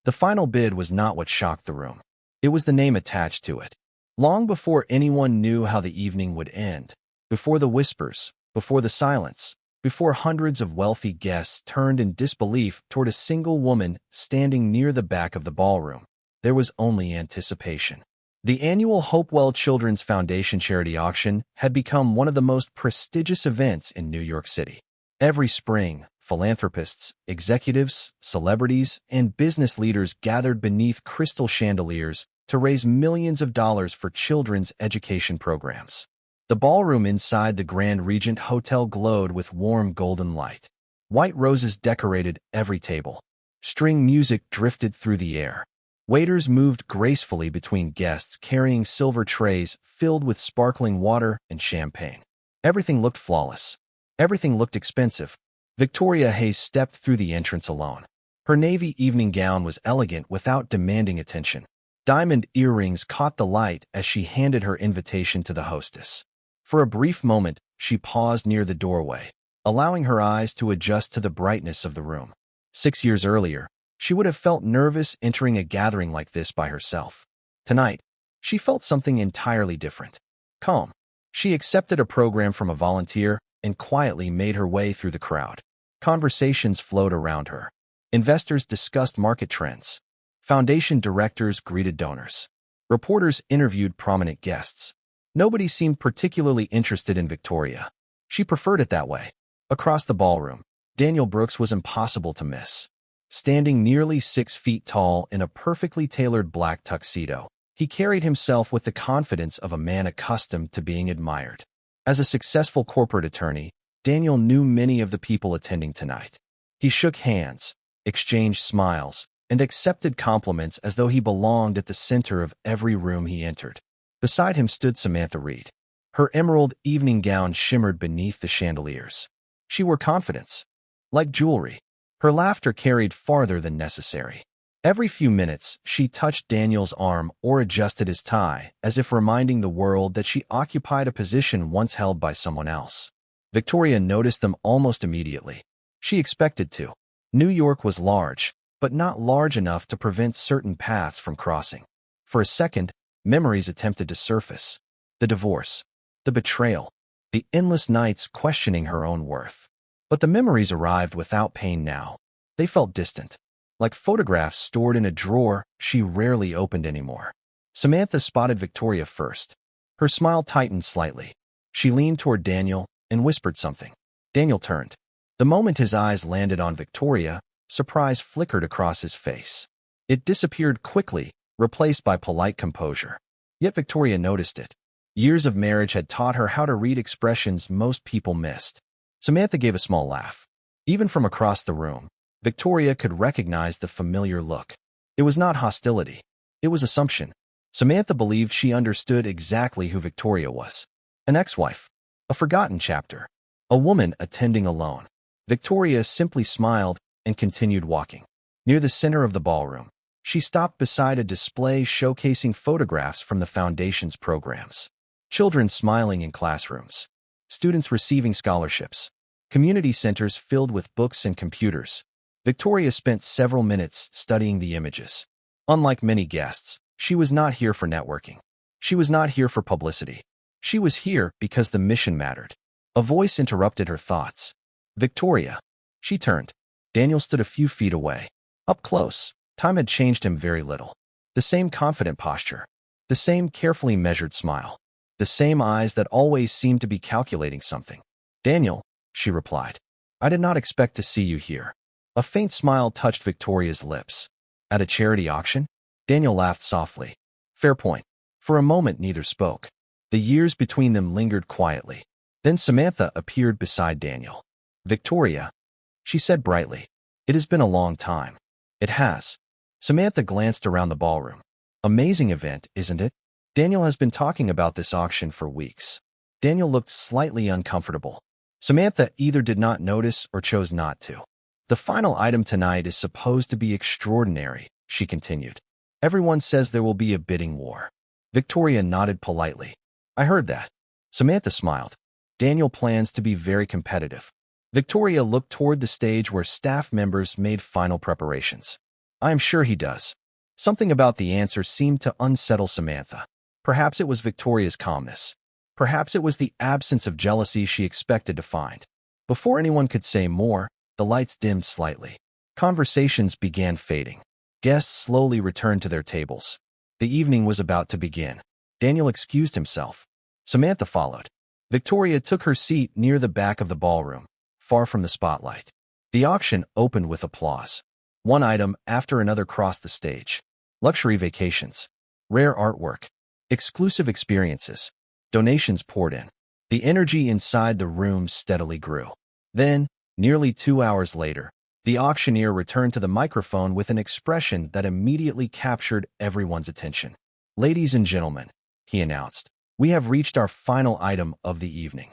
The final bid was not what shocked the room. It was the name attached to it. Long before anyone knew how the evening would end, before the whispers, before the silence, before hundreds of wealthy guests turned in disbelief toward a single woman standing near the back of the ballroom, there was only anticipation. The annual Hopewell Children's Foundation charity auction had become one of the most prestigious events in New York City. Every spring, philanthropists, executives, celebrities, and business leaders gathered beneath crystal chandeliers to raise millions of dollars for children's education programs. The ballroom inside the Grand Regent Hotel glowed with warm golden light. White roses decorated every table. String music drifted through the air. Waiters moved gracefully between guests carrying silver trays filled with sparkling water and champagne. Everything looked flawless. Everything looked expensive. Victoria Hayes stepped through the entrance alone. Her navy evening gown was elegant without demanding attention. Diamond earrings caught the light as she handed her invitation to the hostess. For a brief moment, she paused near the doorway, allowing her eyes to adjust to the brightness of the room. 6 years earlier, she would have felt nervous entering a gathering like this by herself. Tonight, she felt something entirely different. Calm. She accepted a program from a volunteer and quietly made her way through the crowd. Conversations flowed around her. Investors discussed market trends. Foundation directors greeted donors. Reporters interviewed prominent guests. Nobody seemed particularly interested in Victoria. She preferred it that way. Across the ballroom, Daniel Brooks was impossible to miss. Standing nearly 6 feet tall in a perfectly tailored black tuxedo, he carried himself with the confidence of a man accustomed to being admired. As a successful corporate attorney, Daniel knew many of the people attending tonight. He shook hands, exchanged smiles, and accepted compliments as though he belonged at the center of every room he entered. Beside him stood Samantha Reed. Her emerald evening gown shimmered beneath the chandeliers. She wore confidence. Like jewelry, her laughter carried farther than necessary. Every few minutes, she touched Daniel's arm or adjusted his tie, as if reminding the world that she occupied a position once held by someone else. Victoria noticed them almost immediately. She expected to. New York was large, but not large enough to prevent certain paths from crossing. For a second, memories attempted to surface. The divorce, the betrayal, the endless nights questioning her own worth. But the memories arrived without pain now. They felt distant. Like photographs stored in a drawer she rarely opened anymore. Samantha spotted Victoria first. Her smile tightened slightly. She leaned toward Daniel and whispered something. Daniel turned. The moment his eyes landed on Victoria, surprise flickered across his face. It disappeared quickly, replaced by polite composure. Yet Victoria noticed it. Years of marriage had taught her how to read expressions most people missed. Samantha gave a small laugh. Even from across the room, Victoria could recognize the familiar look. It was not hostility. It was assumption. Samantha believed she understood exactly who Victoria was. An ex-wife. A forgotten chapter. A woman attending alone. Victoria simply smiled and continued walking. Near the center of the ballroom, she stopped beside a display showcasing photographs from the Foundation's programs. Children smiling in classrooms. Students receiving scholarships. Community centers filled with books and computers. Victoria spent several minutes studying the images. Unlike many guests, she was not here for networking. She was not here for publicity. She was here because the mission mattered. A voice interrupted her thoughts. Victoria. She turned. Daniel stood a few feet away. Up close, time had changed him very little. The same confident posture. The same carefully measured smile. The same eyes that always seemed to be calculating something. Daniel, she replied. I did not expect to see you here. A faint smile touched Victoria's lips. At a charity auction? Daniel laughed softly. Fair point. For a moment neither spoke. The years between them lingered quietly. Then Samantha appeared beside Daniel. Victoria, she said brightly. It has been a long time. It has. Samantha glanced around the ballroom. Amazing event, isn't it? Daniel has been talking about this auction for weeks. Daniel looked slightly uncomfortable. Samantha either did not notice or chose not to. The final item tonight is supposed to be extraordinary, she continued. Everyone says there will be a bidding war. Victoria nodded politely. I heard that. Samantha smiled. Daniel plans to be very competitive. Victoria looked toward the stage where staff members made final preparations. I am sure he does. Something about the answer seemed to unsettle Samantha. Perhaps it was Victoria's calmness. Perhaps it was the absence of jealousy she expected to find. Before anyone could say more, the lights dimmed slightly. Conversations began fading. Guests slowly returned to their tables. The evening was about to begin. Daniel excused himself. Samantha followed. Victoria took her seat near the back of the ballroom, far from the spotlight. The auction opened with applause. One item after another crossed the stage. Luxury vacations, rare artwork, exclusive experiences. Donations poured in. The energy inside the room steadily grew. Then, nearly 2 hours later, the auctioneer returned to the microphone with an expression that immediately captured everyone's attention. "Ladies and gentlemen," he announced, "we have reached our final item of the evening."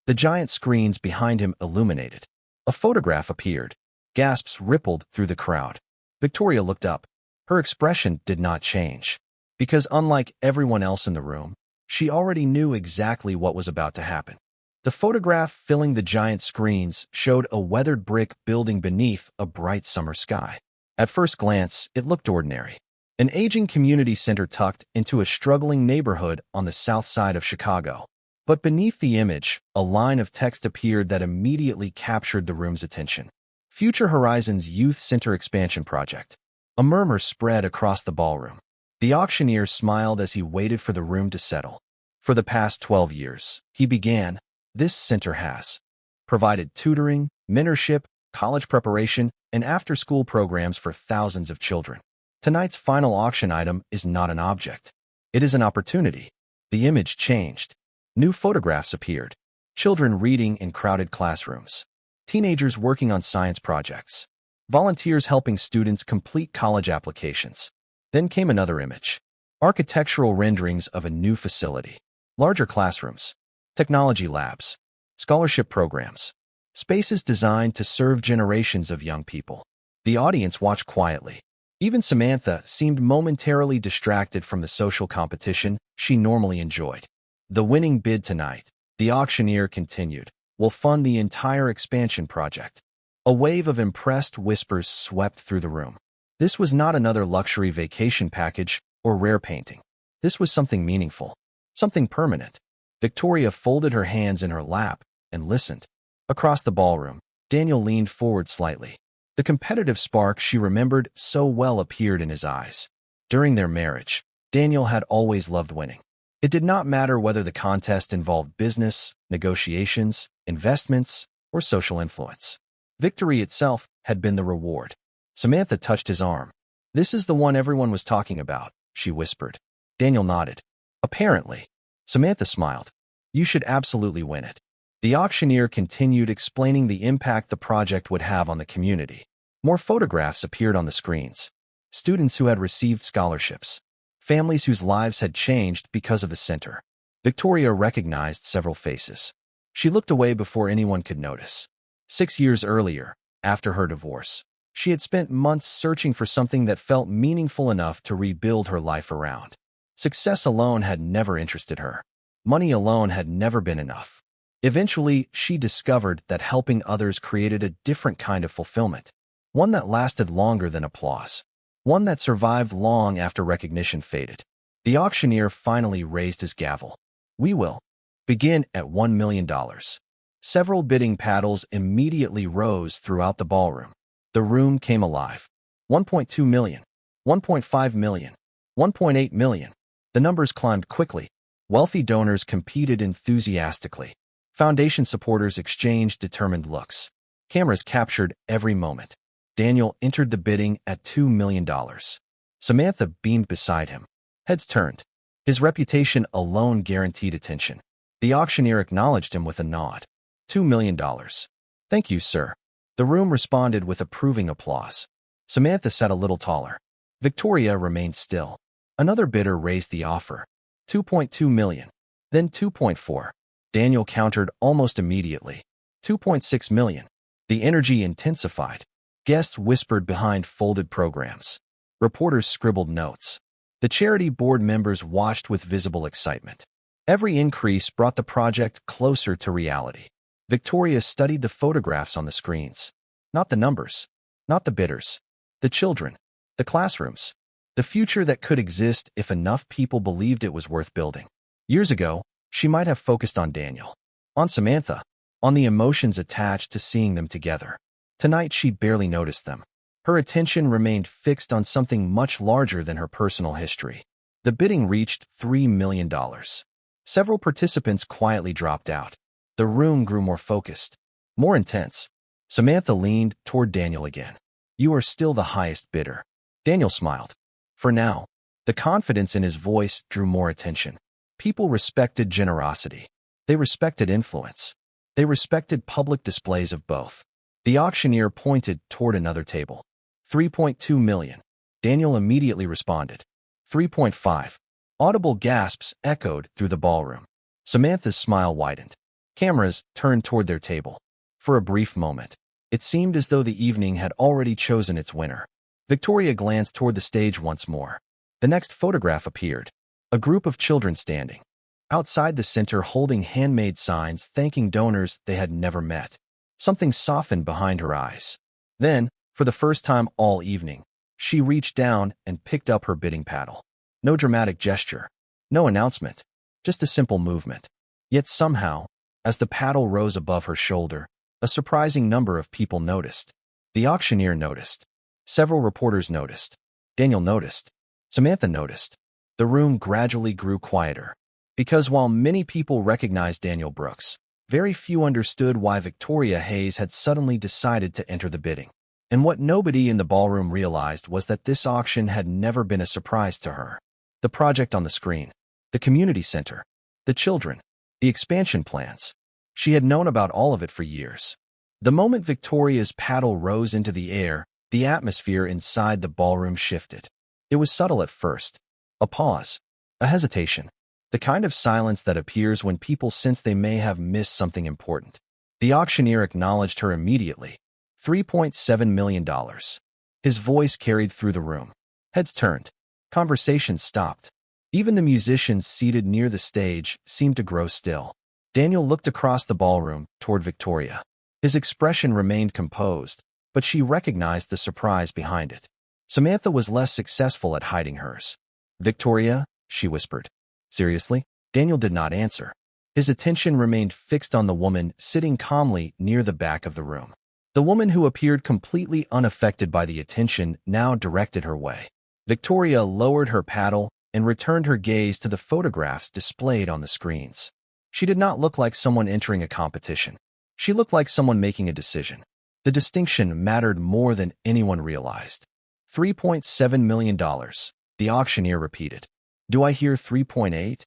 The giant screens behind him illuminated. A photograph appeared. Gasps rippled through the crowd. Victoria looked up. Her expression did not change, because unlike everyone else in the room, she already knew exactly what was about to happen. The photograph filling the giant screens showed a weathered brick building beneath a bright summer sky. At first glance, it looked ordinary. An aging community center tucked into a struggling neighborhood on the south side of Chicago. But beneath the image, a line of text appeared that immediately captured the room's attention. Future Horizons Youth Center Expansion Project. A murmur spread across the ballroom. The auctioneer smiled as he waited for the room to settle. For the past 12 years, he began, this center has provided tutoring, mentorship, college preparation, and after-school programs for thousands of children. Tonight's final auction item is not an object. It is an opportunity. The image changed. New photographs appeared. Children reading in crowded classrooms. Teenagers working on science projects. Volunteers helping students complete college applications. Then came another image. Architectural renderings of a new facility. Larger classrooms. Technology labs. Scholarship programs. Spaces designed to serve generations of young people. The audience watched quietly. Even Samantha seemed momentarily distracted from the social competition she normally enjoyed. The winning bid tonight, the auctioneer continued, will fund the entire expansion project. A wave of impressed whispers swept through the room. This was not another luxury vacation package or rare painting. This was something meaningful, something permanent. Victoria folded her hands in her lap and listened. Across the ballroom, Daniel leaned forward slightly. The competitive spark she remembered so well appeared in his eyes. During their marriage, Daniel had always loved winning. It did not matter whether the contest involved business, negotiations, investments, or social influence. Victory itself had been the reward. Samantha touched his arm. "This is the one everyone was talking about," she whispered. Daniel nodded. "Apparently." Samantha smiled. "You should absolutely win it." The auctioneer continued explaining the impact the project would have on the community. More photographs appeared on the screens. Students who had received scholarships. Families whose lives had changed because of the center. Victoria recognized several faces. She looked away before anyone could notice. 6 years earlier, after her divorce, she had spent months searching for something that felt meaningful enough to rebuild her life around. Success alone had never interested her. Money alone had never been enough. Eventually, she discovered that helping others created a different kind of fulfillment, one that lasted longer than applause, one that survived long after recognition faded. The auctioneer finally raised his gavel. "We will begin at $1 million. Several bidding paddles immediately rose throughout the ballroom. The room came alive. 1.2 million, 1.5 million, 1.8 million. The numbers climbed quickly. Wealthy donors competed enthusiastically. Foundation supporters exchanged determined looks. Cameras captured every moment. Daniel entered the bidding at $2 million. Samantha beamed beside him. Heads turned. His reputation alone guaranteed attention. The auctioneer acknowledged him with a nod. $2 million. "Thank you, sir." The room responded with approving applause. Samantha sat a little taller. Victoria remained still. Another bidder raised the offer. 2.2 million. Then 2.4. Daniel countered almost immediately. 2.6 million. The energy intensified. Guests whispered behind folded programs. Reporters scribbled notes. The charity board members watched with visible excitement. Every increase brought the project closer to reality. Victoria studied the photographs on the screens. Not the numbers. Not the bidders. The children. The classrooms. The future that could exist if enough people believed it was worth building. Years ago, she might have focused on Daniel, on Samantha, on the emotions attached to seeing them together. Tonight, she barely noticed them. Her attention remained fixed on something much larger than her personal history. The bidding reached $3 million. Several participants quietly dropped out. The room grew more focused, more intense. Samantha leaned toward Daniel again. "You are still the highest bidder." Daniel smiled. For now, the confidence in his voice drew more attention. People respected generosity. They respected influence. They respected public displays of both. The auctioneer pointed toward another table. 3.2 million. Daniel immediately responded. 3.5. Audible gasps echoed through the ballroom. Samantha's smile widened. Cameras turned toward their table. For a brief moment, it seemed as though the evening had already chosen its winner. Victoria glanced toward the stage once more. The next photograph appeared. A group of children standing outside the center holding handmade signs thanking donors they had never met. Something softened behind her eyes. Then, for the first time all evening, she reached down and picked up her bidding paddle. No dramatic gesture, no announcement, just a simple movement. Yet somehow, as the paddle rose above her shoulder, a surprising number of people noticed. The auctioneer noticed. Several reporters noticed. Daniel noticed. Samantha noticed. The room gradually grew quieter. Because while many people recognized Daniel Brooks, very few understood why Victoria Hayes had suddenly decided to enter the bidding. And what nobody in the ballroom realized was that this auction had never been a surprise to her. The project on the screen, the community center, the children, the expansion plans. She had known about all of it for years. The moment Victoria's paddle rose into the air, the atmosphere inside the ballroom shifted. It was subtle at first. A pause, a hesitation, the kind of silence that appears when people sense they may have missed something important. The auctioneer acknowledged her immediately. $3.7 million. His voice carried through the room. Heads turned. Conversations stopped. Even the musicians seated near the stage seemed to grow still. Daniel looked across the ballroom toward Victoria. His expression remained composed, but she recognized the surprise behind it. Samantha was less successful at hiding hers. "Victoria," she whispered. "Seriously?" Daniel did not answer. His attention remained fixed on the woman sitting calmly near the back of the room. The woman who appeared completely unaffected by the attention now directed her way. Victoria lowered her paddle and returned her gaze to the photographs displayed on the screens. She did not look like someone entering a competition. She looked like someone making a decision. The distinction mattered more than anyone realized. $3.7 million, the auctioneer repeated. "Do I hear 3.8?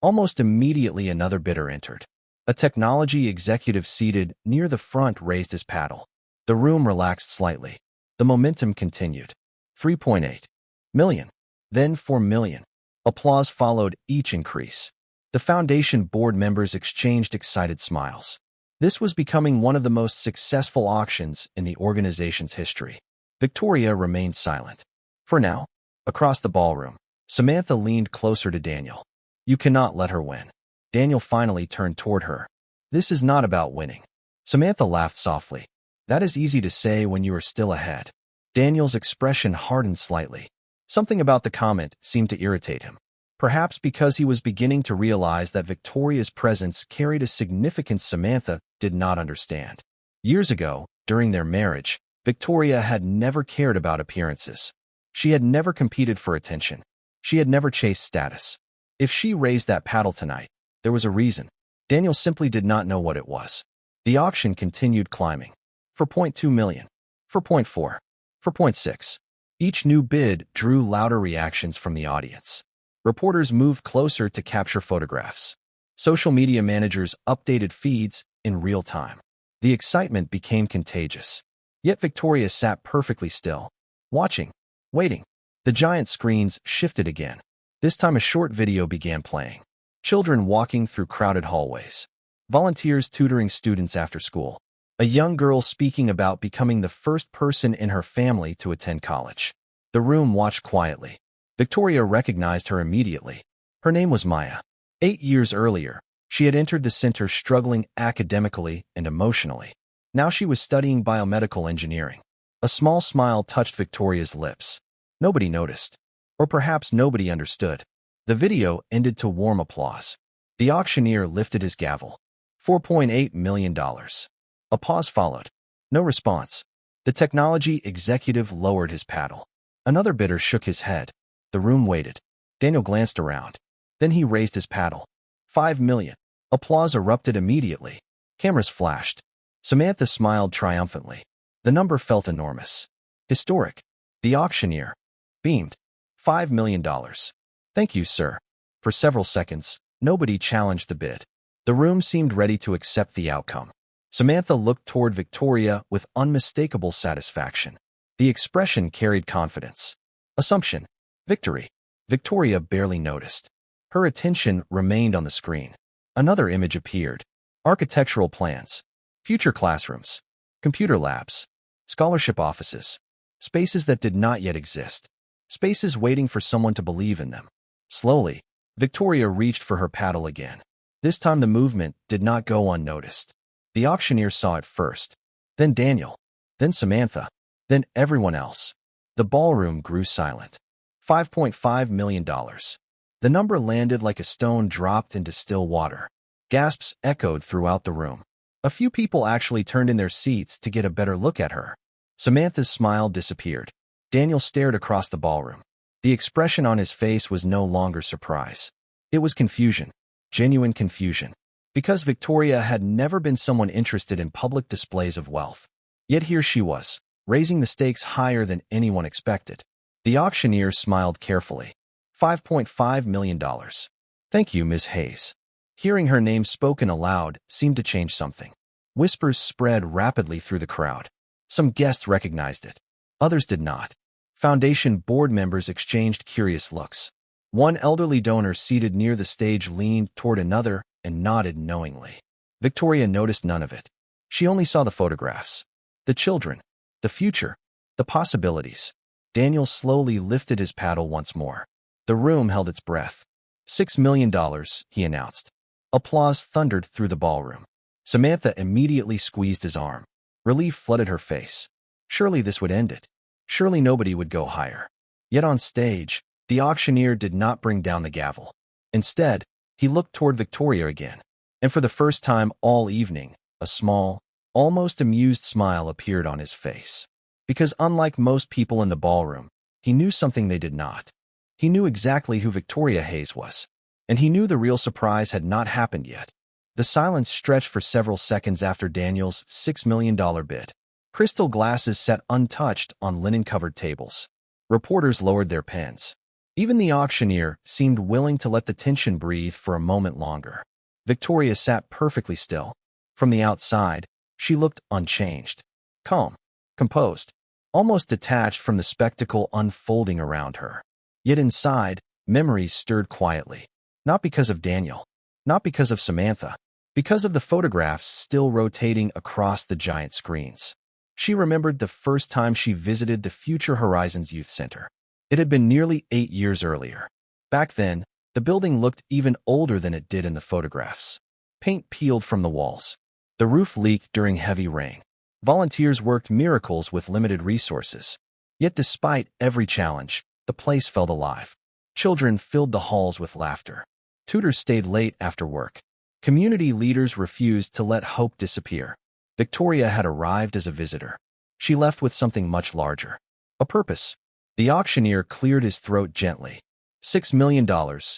Almost immediately another bidder entered. A technology executive seated near the front raised his paddle. The room relaxed slightly. The momentum continued. 3.8 million, then 4 million. Applause followed each increase. The foundation board members exchanged excited smiles. This was becoming one of the most successful auctions in the organization's history. Victoria remained silent. For now, across the ballroom, Samantha leaned closer to Daniel. "You cannot let her win." Daniel finally turned toward her. "This is not about winning." Samantha laughed softly. "That is easy to say when you are still ahead." Daniel's expression hardened slightly. Something about the comment seemed to irritate him. Perhaps because he was beginning to realize that Victoria's presence carried a significance Samantha did not understand. Years ago, during their marriage, Victoria had never cared about appearances. She had never competed for attention. She had never chased status. If she raised that paddle tonight, there was a reason. Daniel simply did not know what it was. The auction continued climbing. 4.2 million. 4.4. 4.6. Each new bid drew louder reactions from the audience. Reporters moved closer to capture photographs. Social media managers updated feeds in real time. The excitement became contagious. Yet Victoria sat perfectly still, watching, waiting. The giant screens shifted again. This time a short video began playing. Children walking through crowded hallways. Volunteers tutoring students after school. A young girl speaking about becoming the first person in her family to attend college. The room watched quietly. Victoria recognized her immediately. Her name was Maya. 8 years earlier, she had entered the center struggling academically and emotionally. Now she was studying biomedical engineering. A small smile touched Victoria's lips. Nobody noticed. Or perhaps nobody understood. The video ended to warm applause. The auctioneer lifted his gavel. $4.8 million. A pause followed. No response. The technology executive lowered his paddle. Another bidder shook his head. The room waited. Daniel glanced around. Then he raised his paddle. $5 million. Applause erupted immediately. Cameras flashed. Samantha smiled triumphantly. The number felt enormous. Historic. The auctioneer beamed. $5 million. Thank you, sir. For several seconds, nobody challenged the bid. The room seemed ready to accept the outcome. Samantha looked toward Victoria with unmistakable satisfaction. The expression carried confidence. Assumption. Victory. Victoria barely noticed. Her attention remained on the screen. Another image appeared. Architectural plans. Future classrooms. Computer labs. Scholarship offices. Spaces that did not yet exist. Spaces waiting for someone to believe in them. Slowly, Victoria reached for her paddle again. This time the movement did not go unnoticed. The auctioneer saw it first. Then Daniel. Then Samantha. Then everyone else. The ballroom grew silent. $5.5 million. The number landed like a stone dropped into still water. Gasps echoed throughout the room. A few people actually turned in their seats to get a better look at her. Samantha's smile disappeared. Daniel stared across the ballroom. The expression on his face was no longer surprise. It was confusion. Genuine confusion. Because Victoria had never been someone interested in public displays of wealth. Yet here she was, raising the stakes higher than anyone expected. The auctioneer smiled carefully. $5.5 million. Thank you, Ms. Hayes. Hearing her name spoken aloud seemed to change something. Whispers spread rapidly through the crowd. Some guests recognized it. Others did not. Foundation board members exchanged curious looks. One elderly donor seated near the stage leaned toward another and nodded knowingly. Victoria noticed none of it. She only saw the photographs. The children. The future. The possibilities. Daniel slowly lifted his paddle once more. The room held its breath. $6 million, he announced. Applause thundered through the ballroom. Samantha immediately squeezed his arm. Relief flooded her face. Surely this would end it. Surely nobody would go higher. Yet on stage, the auctioneer did not bring down the gavel. Instead, he looked toward Victoria again. And for the first time all evening, a small, almost amused smile appeared on his face. Because unlike most people in the ballroom, he knew something they did not. He knew exactly who Victoria Hayes was. And he knew the real surprise had not happened yet. The silence stretched for several seconds after Daniel's $6 million bid. Crystal glasses sat untouched on linen-covered tables. Reporters lowered their pens. Even the auctioneer seemed willing to let the tension breathe for a moment longer. Victoria sat perfectly still. From the outside, she looked unchanged. Calm. Composed. Almost detached from the spectacle unfolding around her. Yet inside, memories stirred quietly. Not because of Daniel. Not because of Samantha. Because of the photographs still rotating across the giant screens. She remembered the first time she visited the Future Horizons Youth Center. It had been nearly 8 years earlier. Back then, the building looked even older than it did in the photographs. Paint peeled from the walls. The roof leaked during heavy rain. Volunteers worked miracles with limited resources. Yet despite every challenge, the place felt alive. Children filled the halls with laughter. Tutors stayed late after work. Community leaders refused to let hope disappear. Victoria had arrived as a visitor. She left with something much larger. A purpose. The auctioneer cleared his throat gently. $6 million,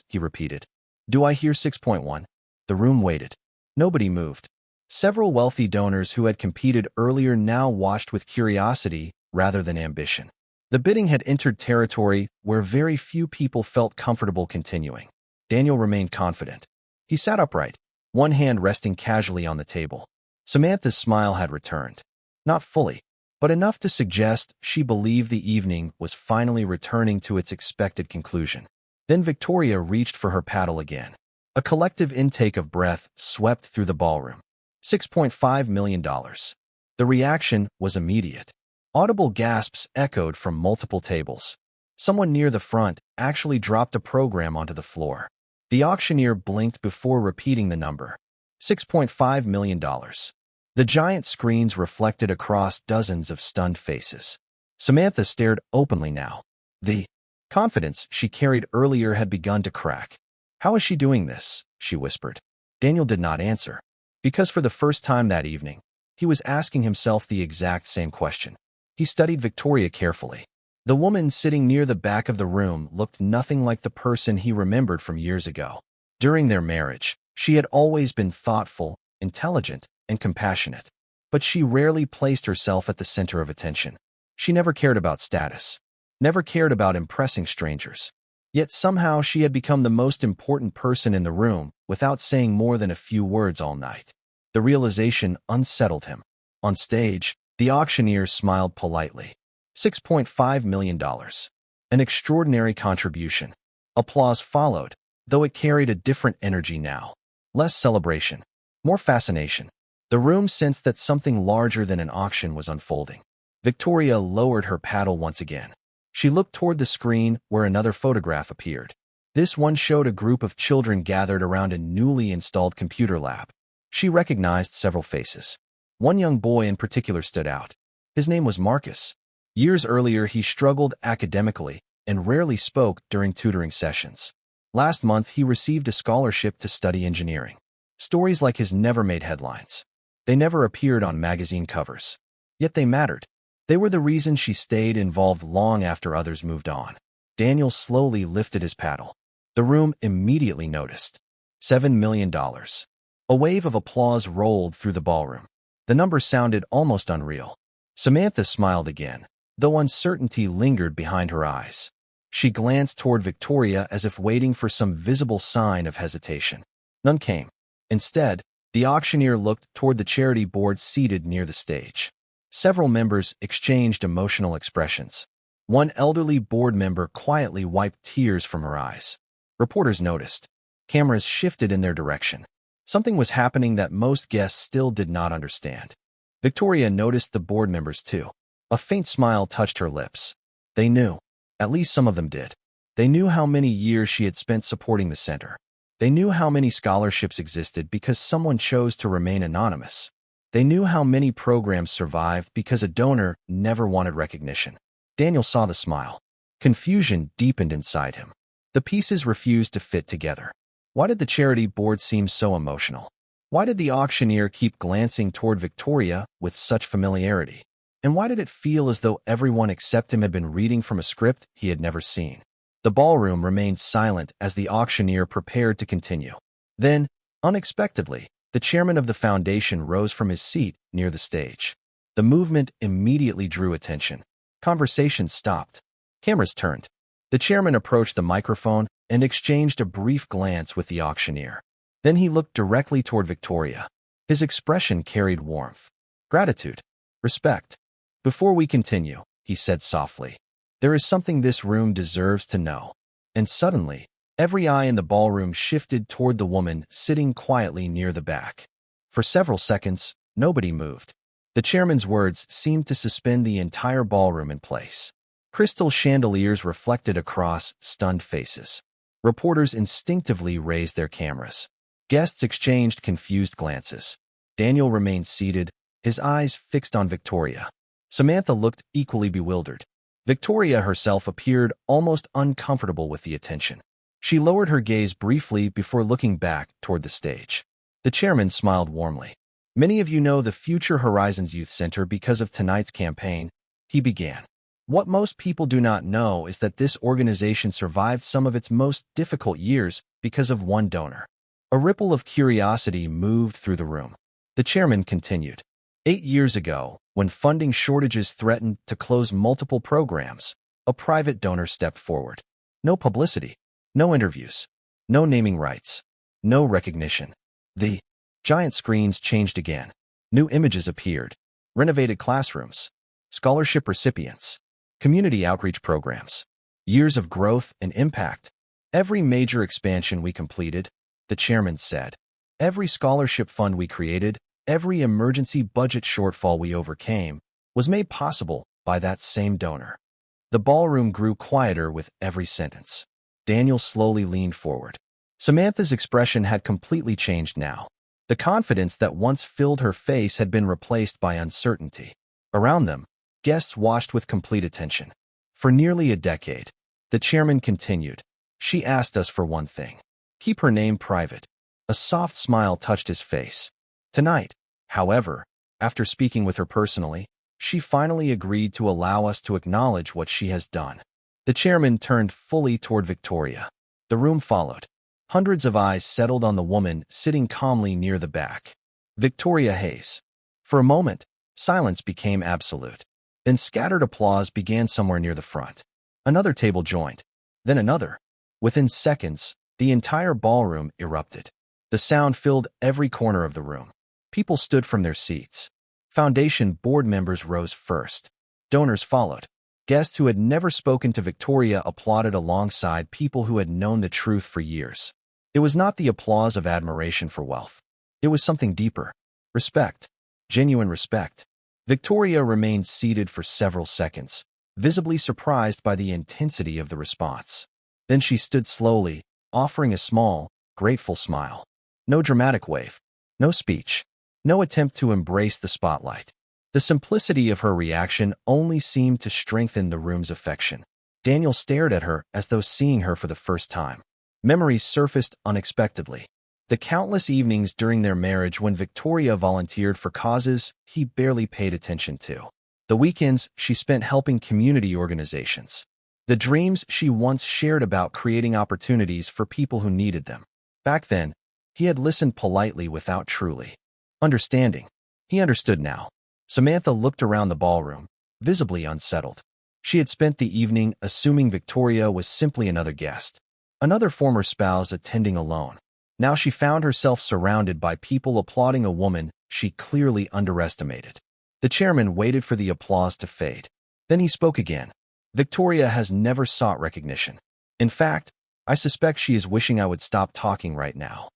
he repeated. Do I hear 6.1? The room waited. Nobody moved. Several wealthy donors who had competed earlier now watched with curiosity rather than ambition. The bidding had entered territory where very few people felt comfortable continuing. Daniel remained confident. He sat upright, one hand resting casually on the table. Samantha's smile had returned. Not fully, but enough to suggest she believed the evening was finally returning to its expected conclusion. Then Victoria reached for her paddle again. A collective intake of breath swept through the ballroom. $6.5 million. The reaction was immediate. Audible gasps echoed from multiple tables. Someone near the front actually dropped a program onto the floor. The auctioneer blinked before repeating the number. $6.5 million. The giant screens reflected across dozens of stunned faces. Samantha stared openly now. The confidence she carried earlier had begun to crack. "How is she doing this?" she whispered. Daniel did not answer, because for the first time that evening, he was asking himself the exact same question. He studied Victoria carefully. The woman sitting near the back of the room looked nothing like the person he remembered from years ago. During their marriage, she had always been thoughtful, intelligent, and compassionate. But she rarely placed herself at the center of attention. She never cared about status, never cared about impressing strangers. Yet somehow she had become the most important person in the room without saying more than a few words all night. The realization unsettled him. On stage, the auctioneer smiled politely. $6.5 million. An extraordinary contribution. Applause followed, though it carried a different energy now. Less celebration, more fascination. The room sensed that something larger than an auction was unfolding. Victoria lowered her paddle once again. She looked toward the screen where another photograph appeared. This one showed a group of children gathered around a newly installed computer lab. She recognized several faces. One young boy in particular stood out. His name was Marcus. Years earlier, he struggled academically and rarely spoke during tutoring sessions. Last month, he received a scholarship to study engineering. Stories like his never made headlines. They never appeared on magazine covers. Yet they mattered. They were the reason she stayed involved long after others moved on. Daniel slowly lifted his paddle. The room immediately noticed. $7 million. A wave of applause rolled through the ballroom. The number sounded almost unreal. Samantha smiled again, though uncertainty lingered behind her eyes. She glanced toward Victoria as if waiting for some visible sign of hesitation. None came. Instead, the auctioneer looked toward the charity board seated near the stage. Several members exchanged emotional expressions. One elderly board member quietly wiped tears from her eyes. Reporters noticed. Cameras shifted in their direction. Something was happening that most guests still did not understand. Victoria noticed the board members too. A faint smile touched her lips. They knew. At least some of them did. They knew how many years she had spent supporting the center. They knew how many scholarships existed because someone chose to remain anonymous. They knew how many programs survived because a donor never wanted recognition. Daniel saw the smile. Confusion deepened inside him. The pieces refused to fit together. Why did the charity board seem so emotional? Why did the auctioneer keep glancing toward Victoria with such familiarity? And why did it feel as though everyone except him had been reading from a script he had never seen? The ballroom remained silent as the auctioneer prepared to continue. Then, unexpectedly, the chairman of the foundation rose from his seat near the stage. The movement immediately drew attention. Conversation stopped. Cameras turned. The chairman approached the microphone and exchanged a brief glance with the auctioneer. Then he looked directly toward Victoria. His expression carried warmth, gratitude, respect. "Before we continue," he said softly, "there is something this room deserves to know." And suddenly, every eye in the ballroom shifted toward the woman sitting quietly near the back. For several seconds, nobody moved. The chairman's words seemed to suspend the entire ballroom in place. Crystal chandeliers reflected across stunned faces. Reporters instinctively raised their cameras. Guests exchanged confused glances. Daniel remained seated, his eyes fixed on Victoria. Samantha looked equally bewildered. Victoria herself appeared almost uncomfortable with the attention. She lowered her gaze briefly before looking back toward the stage. The chairman smiled warmly. "Many of you know the Future Horizons Youth Center because of tonight's campaign," he began. "What most people do not know is that this organization survived some of its most difficult years because of one donor." A ripple of curiosity moved through the room. The chairman continued. 8 years ago, when funding shortages threatened to close multiple programs, a private donor stepped forward. No publicity, no interviews, no naming rights, no recognition. The giant screens changed again. New images appeared. Renovated classrooms, scholarship recipients, community outreach programs. Years of growth and impact. "Every major expansion we completed," the chairman said. "Every scholarship fund we created, every emergency budget shortfall we overcame, was made possible by that same donor." The ballroom grew quieter with every sentence. Daniel slowly leaned forward. Samantha's expression had completely changed now. The confidence that once filled her face had been replaced by uncertainty. Around them, guests watched with complete attention. For nearly a decade, the chairman continued. She asked us for one thing. Keep her name private. A soft smile touched his face. Tonight, however, after speaking with her personally, she finally agreed to allow us to acknowledge what she has done. The chairman turned fully toward Victoria. The room followed. Hundreds of eyes settled on the woman sitting calmly near the back. Victoria Hayes. For a moment, silence became absolute. Then scattered applause began somewhere near the front. Another table joined. Then another. Within seconds, the entire ballroom erupted. The sound filled every corner of the room. People stood from their seats. Foundation board members rose first. Donors followed. Guests who had never spoken to Victoria applauded alongside people who had known the truth for years. It was not the applause of admiration for wealth. It was something deeper. Respect. Genuine respect. Victoria remained seated for several seconds, visibly surprised by the intensity of the response. Then she stood slowly, offering a small, grateful smile. No dramatic wave. No speech. No attempt to embrace the spotlight. The simplicity of her reaction only seemed to strengthen the room's affection. Daniel stared at her as though seeing her for the first time. Memories surfaced unexpectedly. The countless evenings during their marriage when Victoria volunteered for causes he barely paid attention to. The weekends she spent helping community organizations. The dreams she once shared about creating opportunities for people who needed them. Back then, he had listened politely without truly understanding. He understood now. Samantha looked around the ballroom, visibly unsettled. She had spent the evening assuming Victoria was simply another guest, another former spouse attending alone. Now she found herself surrounded by people applauding a woman she clearly underestimated. The chairman waited for the applause to fade. Then he spoke again. Victoria has never sought recognition. In fact, I suspect she is wishing I would stop talking right now.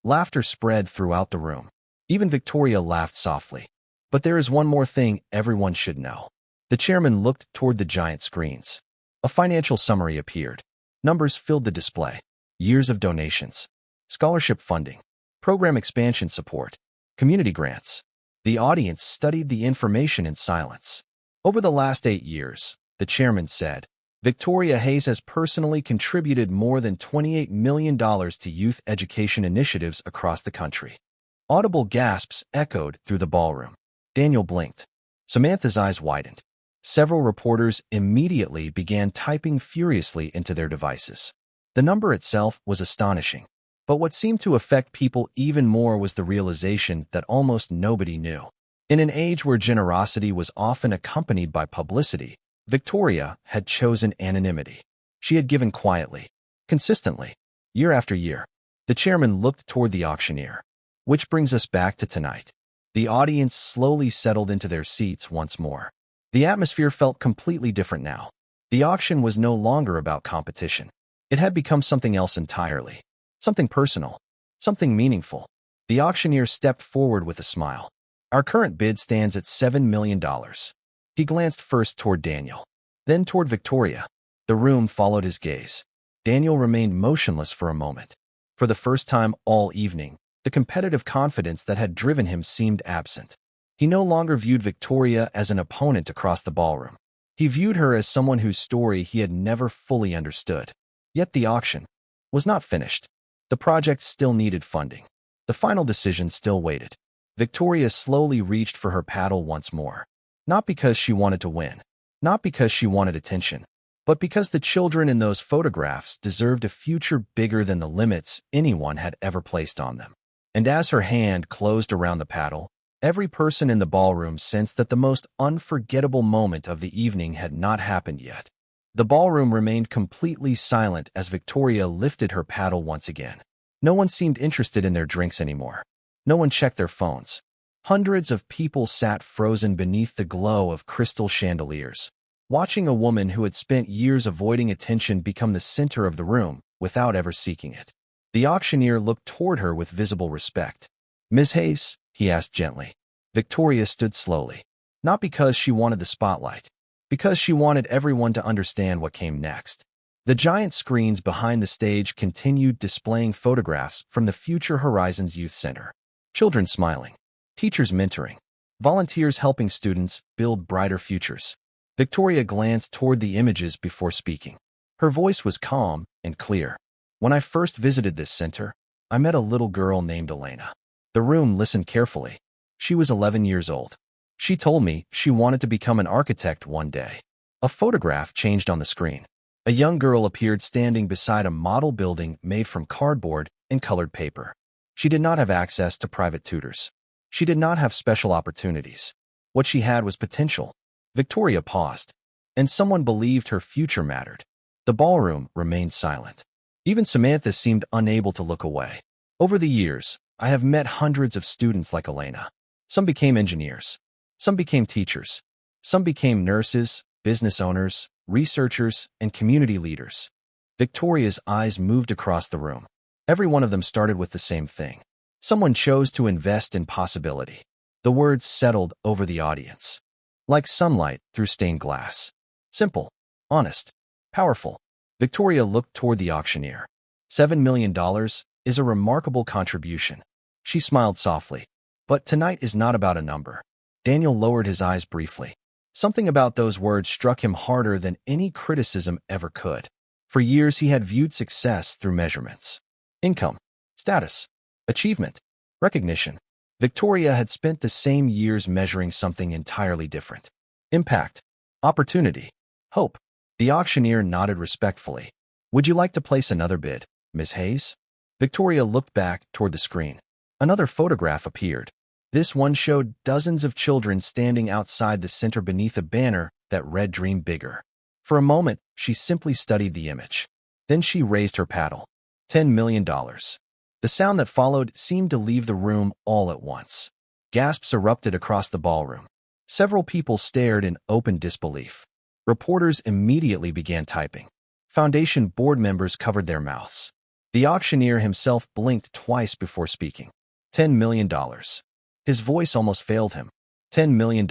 Laughter spread throughout the room. Even Victoria laughed softly. But there is one more thing everyone should know. The chairman looked toward the giant screens. A financial summary appeared. Numbers filled the display. Years of donations. Scholarship funding. Program expansion support. Community grants. The audience studied the information in silence. Over the last 8 years, the chairman said, Victoria Hayes has personally contributed more than $28 million to youth education initiatives across the country. Audible gasps echoed through the ballroom. Daniel blinked. Samantha's eyes widened. Several reporters immediately began typing furiously into their devices. The number itself was astonishing. But what seemed to affect people even more was the realization that almost nobody knew. In an age where generosity was often accompanied by publicity, Victoria had chosen anonymity. She had given quietly, consistently, year after year. The chairman looked toward the auctioneer. Which brings us back to tonight. The audience slowly settled into their seats once more. The atmosphere felt completely different now. The auction was no longer about competition. It had become something else entirely. Something personal. Something meaningful. The auctioneer stepped forward with a smile. Our current bid stands at $7 million. He glanced first toward Daniel, then toward Victoria. The room followed his gaze. Daniel remained motionless for a moment. For the first time all evening, the competitive confidence that had driven him seemed absent. He no longer viewed Victoria as an opponent across the ballroom. He viewed her as someone whose story he had never fully understood. Yet the auction was not finished. The project still needed funding. The final decision still waited. Victoria slowly reached for her paddle once more. Not because she wanted to win. Not because she wanted attention. But because the children in those photographs deserved a future bigger than the limits anyone had ever placed on them. And as her hand closed around the paddle, every person in the ballroom sensed that the most unforgettable moment of the evening had not happened yet. The ballroom remained completely silent as Victoria lifted her paddle once again. No one seemed interested in their drinks anymore. No one checked their phones. Hundreds of people sat frozen beneath the glow of crystal chandeliers, watching a woman who had spent years avoiding attention become the center of the room without ever seeking it. The auctioneer looked toward her with visible respect. Ms. Hayes, he asked gently. Victoria stood slowly. Not because she wanted the spotlight, because she wanted everyone to understand what came next. The giant screens behind the stage continued displaying photographs from the Future Horizons Youth Center. Children smiling, teachers mentoring, volunteers helping students build brighter futures. Victoria glanced toward the images before speaking. Her voice was calm and clear. When I first visited this center, I met a little girl named Elena. The room listened carefully. She was 11 years old. She told me she wanted to become an architect one day. A photograph changed on the screen. A young girl appeared standing beside a model building made from cardboard and colored paper. She did not have access to private tutors. She did not have special opportunities. What she had was potential. Victoria paused, and someone believed her future mattered. The ballroom remained silent. Even Samantha seemed unable to look away. Over the years, I have met hundreds of students like Elena. Some became engineers. Some became teachers. Some became nurses, business owners, researchers, and community leaders. Victoria's eyes moved across the room. Every one of them started with the same thing. Someone chose to invest in possibility. The words settled over the audience. Like sunlight through stained glass. Simple, honest, powerful. Victoria looked toward the auctioneer. $7 million is a remarkable contribution. She smiled softly. But tonight is not about a number. Daniel lowered his eyes briefly. Something about those words struck him harder than any criticism ever could. For years he had viewed success through measurements. Income, status, achievement, recognition. Victoria had spent the same years measuring something entirely different. Impact, opportunity, hope. The auctioneer nodded respectfully. Would you like to place another bid, Miss Hayes? Victoria looked back toward the screen. Another photograph appeared. This one showed dozens of children standing outside the center beneath a banner that read "Dream Bigger." For a moment, she simply studied the image. Then she raised her paddle. $10 million. The sound that followed seemed to leave the room all at once. Gasps erupted across the ballroom. Several people stared in open disbelief. Reporters immediately began typing. Foundation board members covered their mouths. The auctioneer himself blinked twice before speaking. $10 million. His voice almost failed him. $10 million.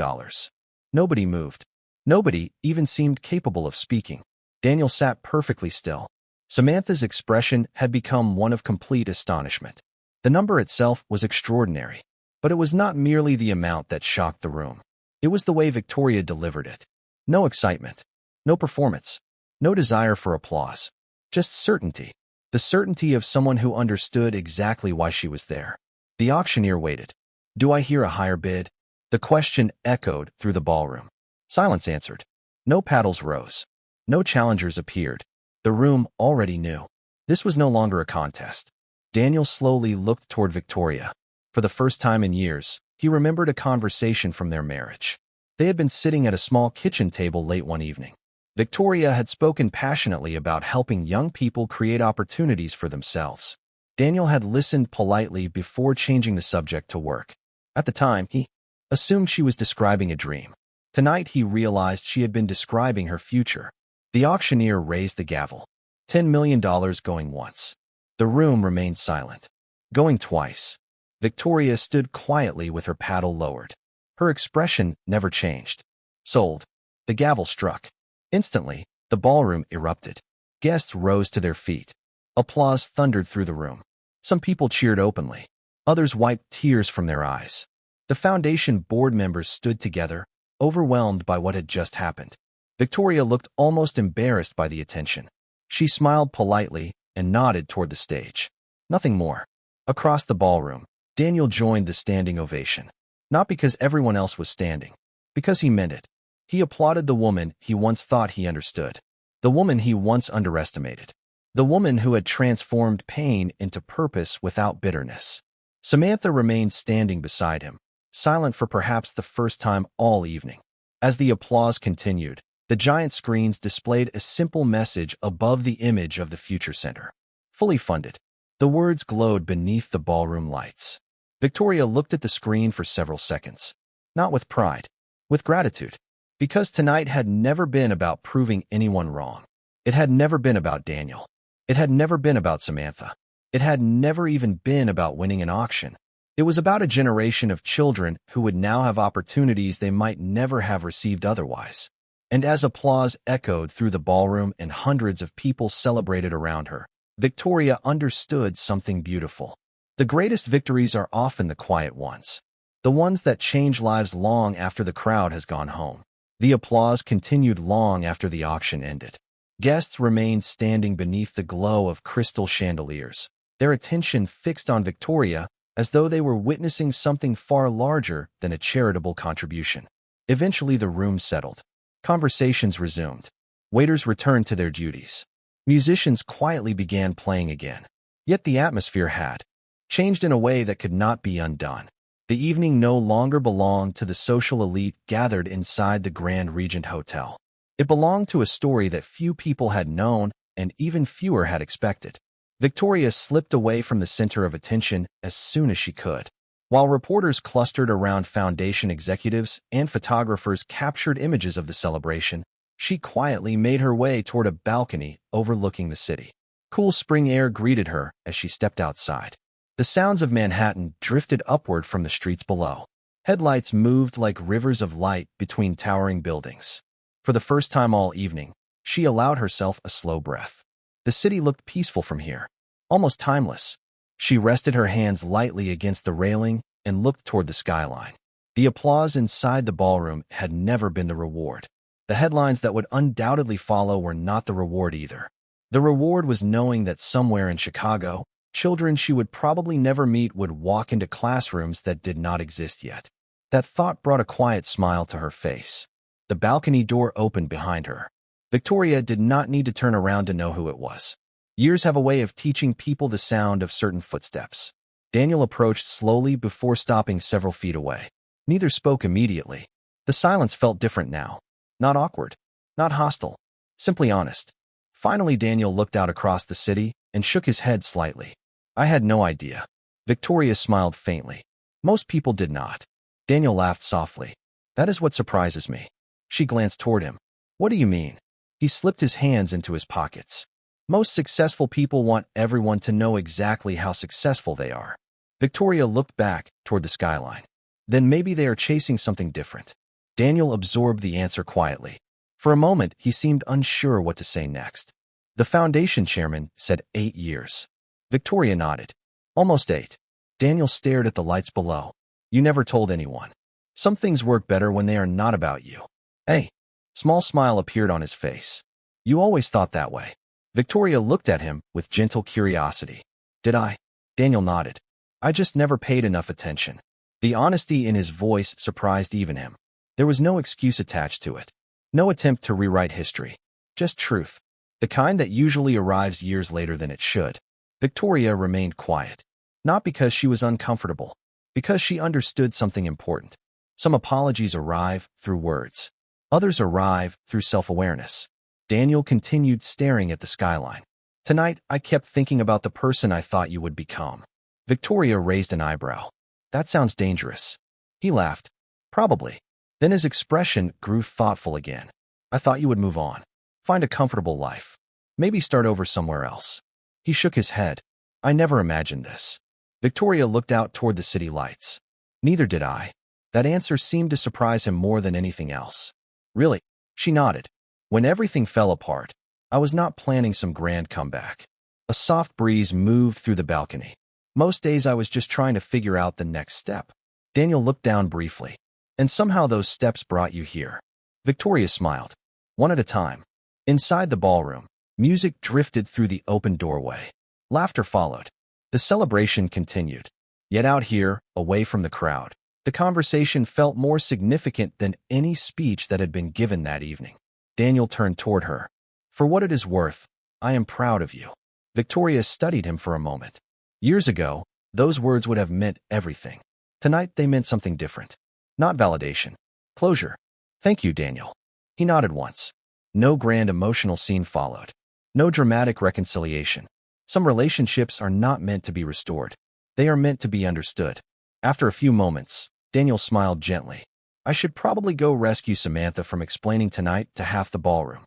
Nobody moved. Nobody even seemed capable of speaking. Daniel sat perfectly still. Samantha's expression had become one of complete astonishment. The number itself was extraordinary, but it was not merely the amount that shocked the room. It was the way Victoria delivered it. No excitement, no performance, no desire for applause, just certainty. The certainty of someone who understood exactly why she was there. The auctioneer waited. Do I hear a higher bid? The question echoed through the ballroom. Silence answered. No paddles rose. No challengers appeared. The room already knew. This was no longer a contest. Daniel slowly looked toward Victoria. For the first time in years, he remembered a conversation from their marriage. They had been sitting at a small kitchen table late one evening. Victoria had spoken passionately about helping young people create opportunities for themselves. Daniel had listened politely before changing the subject to work. At the time, he assumed she was describing a dream. Tonight, he realized she had been describing her future. The auctioneer raised the gavel. $10 million going once. The room remained silent. Going twice. Victoria stood quietly with her paddle lowered. Her expression never changed. Sold. The gavel struck. Instantly, the ballroom erupted. Guests rose to their feet. Applause thundered through the room. Some people cheered openly. Others wiped tears from their eyes. The foundation board members stood together, overwhelmed by what had just happened. Victoria looked almost embarrassed by the attention. She smiled politely and nodded toward the stage. Nothing more. Across the ballroom, Daniel joined the standing ovation. Not because everyone else was standing. Because he meant it. He applauded the woman he once thought he understood. The woman he once underestimated. The woman who had transformed pain into purpose without bitterness. Samantha remained standing beside him, silent for perhaps the first time all evening. As the applause continued, the giant screens displayed a simple message above the image of the Future Center. Fully funded. The words glowed beneath the ballroom lights. Victoria looked at the screen for several seconds. Not with pride, with gratitude. Because tonight had never been about proving anyone wrong. It had never been about Daniel. It had never been about Samantha. It had never even been about winning an auction. It was about a generation of children who would now have opportunities they might never have received otherwise. And as applause echoed through the ballroom and hundreds of people celebrated around her, Victoria understood something beautiful. The greatest victories are often the quiet ones. The ones that change lives long after the crowd has gone home. The applause continued long after the auction ended. Guests remained standing beneath the glow of crystal chandeliers, their attention fixed on Victoria as though they were witnessing something far larger than a charitable contribution. Eventually the room settled. Conversations resumed. Waiters returned to their duties. Musicians quietly began playing again. Yet the atmosphere had changed in a way that could not be undone. The evening no longer belonged to the social elite gathered inside the Grand Regent Hotel. It belonged to a story that few people had known and even fewer had expected. Victoria slipped away from the center of attention as soon as she could. While reporters clustered around foundation executives and photographers captured images of the celebration, she quietly made her way toward a balcony overlooking the city. Cool spring air greeted her as she stepped outside. The sounds of Manhattan drifted upward from the streets below. Headlights moved like rivers of light between towering buildings. For the first time all evening, she allowed herself a slow breath. The city looked peaceful from here, almost timeless. She rested her hands lightly against the railing and looked toward the skyline. The applause inside the ballroom had never been the reward. The headlines that would undoubtedly follow were not the reward either. The reward was knowing that somewhere in Chicago, children she would probably never meet would walk into classrooms that did not exist yet. That thought brought a quiet smile to her face. The balcony door opened behind her. Victoria did not need to turn around to know who it was. Years have a way of teaching people the sound of certain footsteps. Daniel approached slowly before stopping several feet away. Neither spoke immediately. The silence felt different now. Not awkward, not hostile, simply honest. Finally, Daniel looked out across the city and shook his head slightly. I had no idea. Victoria smiled faintly. Most people did not. Daniel laughed softly. That is what surprises me. She glanced toward him. What do you mean? He slipped his hands into his pockets. Most successful people want everyone to know exactly how successful they are. Victoria looked back toward the skyline. Then maybe they are chasing something different. Daniel absorbed the answer quietly. For a moment, he seemed unsure what to say next. The foundation chairman said 8 years. Victoria nodded. Almost 8. Daniel stared at the lights below. You never told anyone. Some things work better when they are not about you. Hey. Small smile appeared on his face. You always thought that way. Victoria looked at him with gentle curiosity. Did I? Daniel nodded. I just never paid enough attention. The honesty in his voice surprised even him. There was no excuse attached to it. No attempt to rewrite history. Just truth. The kind that usually arrives years later than it should. Victoria remained quiet. Not because she was uncomfortable. Because she understood something important. Some apologies arrive through words. Others arrive through self-awareness. Daniel continued staring at the skyline. Tonight, I kept thinking about the person I thought you would become. Victoria raised an eyebrow. That sounds dangerous. He laughed. Probably. Then his expression grew thoughtful again. I thought you would move on. Find a comfortable life. Maybe start over somewhere else. He shook his head. I never imagined this. Victoria looked out toward the city lights. Neither did I. That answer seemed to surprise him more than anything else. Really? She nodded. When everything fell apart, I was not planning some grand comeback. A soft breeze moved through the balcony. Most days I was just trying to figure out the next step. Daniel looked down briefly. And somehow those steps brought you here. Victoria smiled. One at a time. Inside the ballroom, music drifted through the open doorway. Laughter followed. The celebration continued. Yet out here, away from the crowd, the conversation felt more significant than any speech that had been given that evening. Daniel turned toward her. For what it is worth, I am proud of you. Victoria studied him for a moment. Years ago, those words would have meant everything. Tonight, they meant something different. Not validation. Closure. Thank you, Daniel. He nodded once. No grand emotional scene followed. No dramatic reconciliation. Some relationships are not meant to be restored. They are meant to be understood. After a few moments, Daniel smiled gently. I should probably go rescue Samantha from explaining tonight to half the ballroom.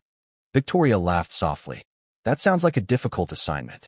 Victoria laughed softly. That sounds like a difficult assignment.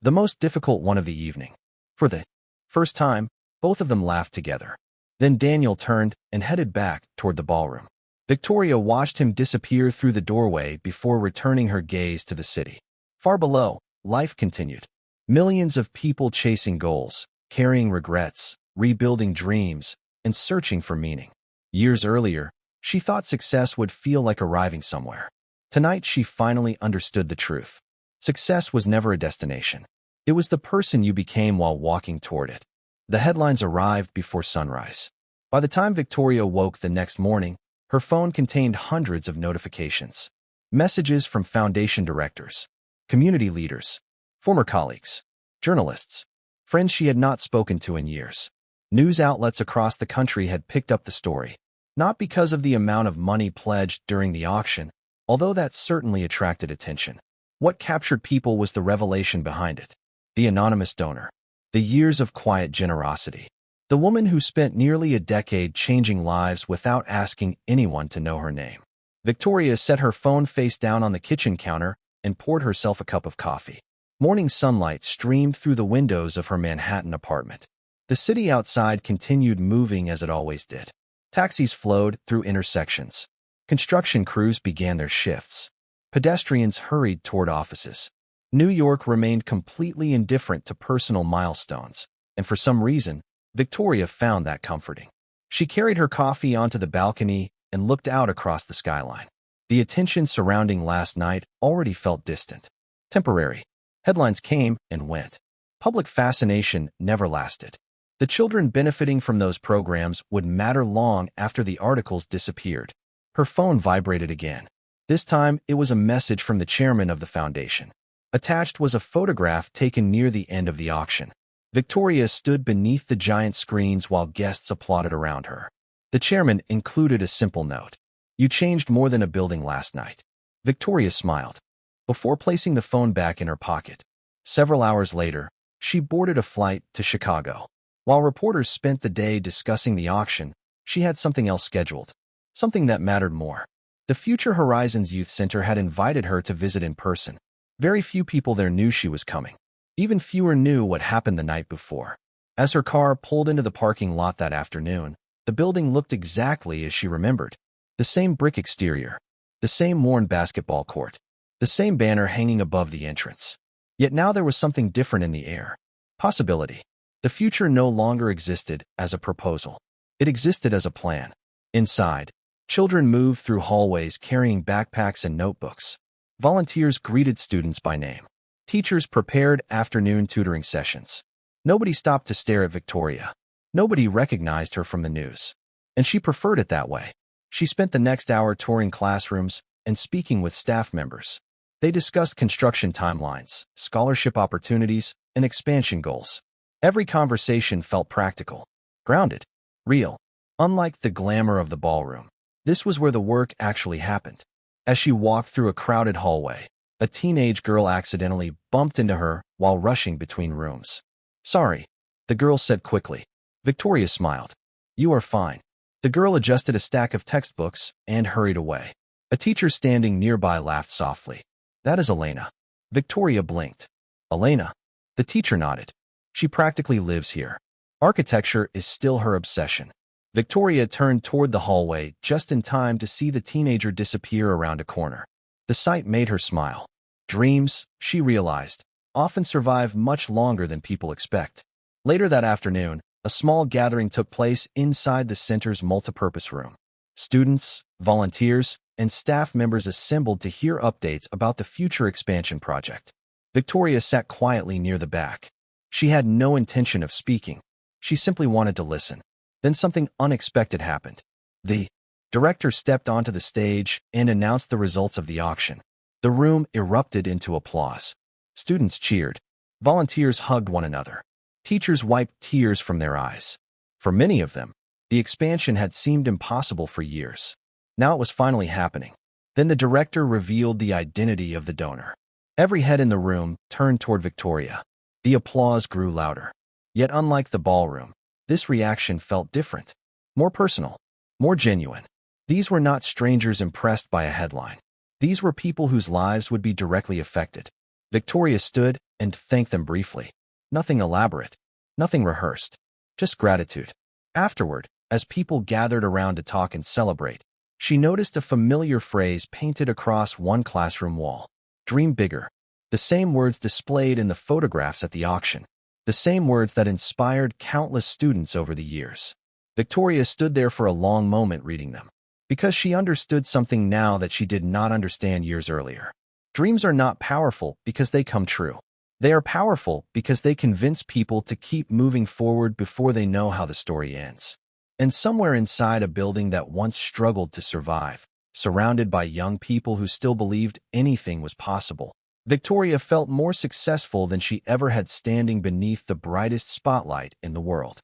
The most difficult one of the evening. For the first time, both of them laughed together. Then Daniel turned and headed back toward the ballroom. Victoria watched him disappear through the doorway before returning her gaze to the city. Far below, life continued. Millions of people chasing goals, carrying regrets, rebuilding dreams, and searching for meaning. Years earlier, She thought success would feel like arriving somewhere. Tonight, she finally understood the truth. Success was never a destination. It was the person you became while walking toward it. The headlines arrived before sunrise. By the time Victoria woke the next morning, her phone contained hundreds of notifications. Messages from foundation directors, community leaders, former colleagues, journalists, friends she had not spoken to in years. News outlets across the country had picked up the story, not because of the amount of money pledged during the auction, although that certainly attracted attention. What captured people was the revelation behind it. The anonymous donor. The years of quiet generosity. The woman who spent nearly a decade changing lives without asking anyone to know her name. Victoria set her phone face down on the kitchen counter and poured herself a cup of coffee. Morning sunlight streamed through the windows of her Manhattan apartment. The city outside continued moving as it always did. Taxis flowed through intersections. Construction crews began their shifts. Pedestrians hurried toward offices. New York remained completely indifferent to personal milestones, and for some reason, Victoria found that comforting. She carried her coffee onto the balcony and looked out across the skyline. The attention surrounding last night already felt distant. Temporary. Headlines came and went. Public fascination never lasted. The children benefiting from those programs would matter long after the articles disappeared. Her phone vibrated again. This time, it was a message from the chairman of the foundation. Attached was a photograph taken near the end of the auction. Victoria stood beneath the giant screens while guests applauded around her. The chairman included a simple note. "You changed more than a building last night." Victoria smiled, before placing the phone back in her pocket. Several hours later, she boarded a flight to Chicago. While reporters spent the day discussing the auction, she had something else scheduled. Something that mattered more. The Future Horizons Youth Center had invited her to visit in person. Very few people there knew she was coming. Even fewer knew what happened the night before. As her car pulled into the parking lot that afternoon, the building looked exactly as she remembered. The same brick exterior, the same worn basketball court, the same banner hanging above the entrance. Yet now there was something different in the air. Possibility. The future no longer existed as a proposal. It existed as a plan. Inside, children moved through hallways carrying backpacks and notebooks. Volunteers greeted students by name. Teachers prepared afternoon tutoring sessions. Nobody stopped to stare at Victoria. Nobody recognized her from the news. And she preferred it that way. She spent the next hour touring classrooms and speaking with staff members. They discussed construction timelines, scholarship opportunities, and expansion goals. Every conversation felt practical, grounded, real. Unlike the glamour of the ballroom, this was where the work actually happened. As she walked through a crowded hallway, a teenage girl accidentally bumped into her while rushing between rooms. "Sorry," the girl said quickly. Victoria smiled. "You are fine." The girl adjusted a stack of textbooks and hurried away. A teacher standing nearby laughed softly. "That is Elena." Victoria blinked. "Elena?" The teacher nodded. "She practically lives here. Architecture is still her obsession." Victoria turned toward the hallway just in time to see the teenager disappear around a corner. The sight made her smile. Dreams, she realized, often survive much longer than people expect. Later that afternoon, a small gathering took place inside the center's multipurpose room. Students, volunteers, and staff members assembled to hear updates about the future expansion project. Victoria sat quietly near the back. She had no intention of speaking. She simply wanted to listen. Then something unexpected happened. The director stepped onto the stage and announced the results of the auction. The room erupted into applause. Students cheered. Volunteers hugged one another. Teachers wiped tears from their eyes. For many of them, the expansion had seemed impossible for years. Now it was finally happening. Then the director revealed the identity of the donor. Every head in the room turned toward Victoria. The applause grew louder. Yet unlike the ballroom, this reaction felt different, more personal, more genuine. These were not strangers impressed by a headline. These were people whose lives would be directly affected. Victoria stood and thanked them briefly. Nothing elaborate, nothing rehearsed, just gratitude. Afterward, as people gathered around to talk and celebrate, she noticed a familiar phrase painted across one classroom wall. "Dream bigger." The same words displayed in the photographs at the auction. The same words that inspired countless students over the years. Victoria stood there for a long moment reading them. Because she understood something now that she did not understand years earlier. Dreams are not powerful because they come true. They are powerful because they convince people to keep moving forward before they know how the story ends. And somewhere inside a building that once struggled to survive, surrounded by young people who still believed anything was possible, Victoria felt more successful than she ever had standing beneath the brightest spotlight in the world.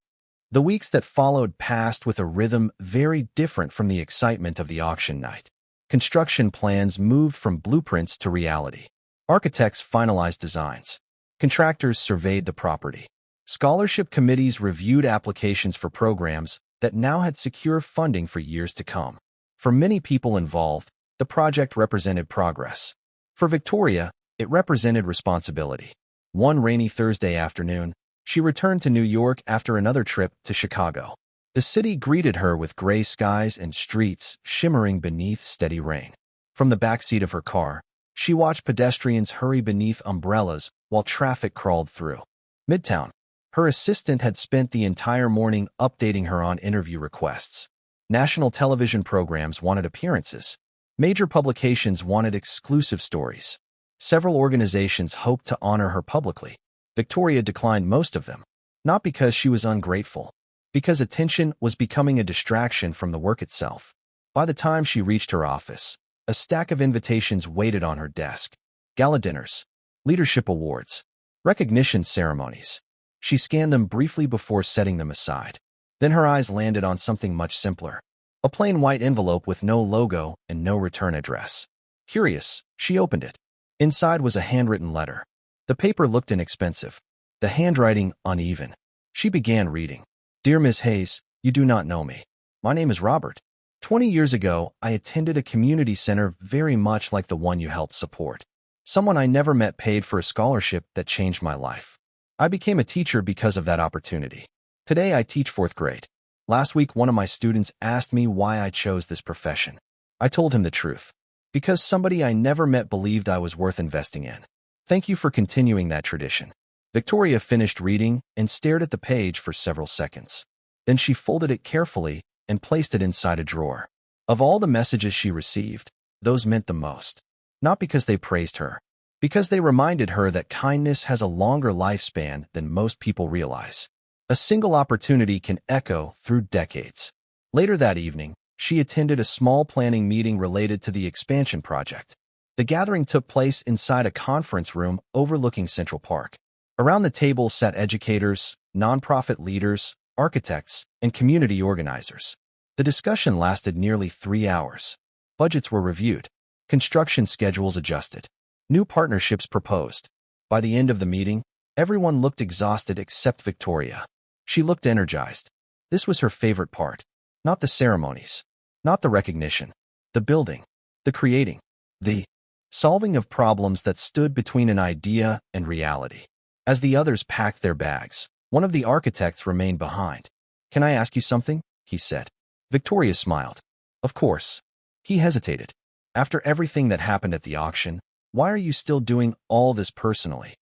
The weeks that followed passed with a rhythm very different from the excitement of the auction night. Construction plans moved from blueprints to reality. Architects finalized designs. Contractors surveyed the property. Scholarship committees reviewed applications for programs that now had secure funding for years to come. For many people involved, the project represented progress. For Victoria, it represented responsibility. One rainy Thursday afternoon, she returned to New York after another trip to Chicago. The city greeted her with gray skies and streets shimmering beneath steady rain. From the backseat of her car, she watched pedestrians hurry beneath umbrellas while traffic crawled through Midtown. Her assistant had spent the entire morning updating her on interview requests. National television programs wanted appearances. Major publications wanted exclusive stories. Several organizations hoped to honor her publicly. Victoria declined most of them, not because she was ungrateful, because attention was becoming a distraction from the work itself. By the time she reached her office, a stack of invitations waited on her desk. Gala dinners, leadership awards, recognition ceremonies. She scanned them briefly before setting them aside. Then her eyes landed on something much simpler. A plain white envelope with no logo and no return address. Curious, she opened it. Inside was a handwritten letter. The paper looked inexpensive, the handwriting uneven. She began reading. Dear Miss Hayes, you do not know me. My name is Robert. 20 years ago, I attended a community center very much like the one you helped support. Someone I never met paid for a scholarship that changed my life. I became a teacher because of that opportunity. Today I teach 4th grade. Last week, one of my students asked me why I chose this profession. I told him the truth. Because somebody I never met believed I was worth investing in. Thank you for continuing that tradition. Victoria finished reading and stared at the page for several seconds. Then she folded it carefully and placed it inside a drawer. Of all the messages she received, those meant the most. Not because they praised her, because they reminded her that kindness has a longer lifespan than most people realize. A single opportunity can echo through decades. Later that evening, she attended a small planning meeting related to the expansion project. The gathering took place inside a conference room overlooking Central Park. Around the table sat educators, nonprofit leaders, architects, and community organizers. The discussion lasted nearly 3 hours. Budgets were reviewed. Construction schedules adjusted. New partnerships proposed. By the end of the meeting, everyone looked exhausted except Victoria. She looked energized. This was her favorite part. Not the ceremonies. Not the recognition. The building. The creating. The solving of problems that stood between an idea and reality. As the others packed their bags, one of the architects remained behind. Can I ask you something? He said. Victoria smiled. Of course. He hesitated. After everything that happened at the auction, why are you still doing all this personally?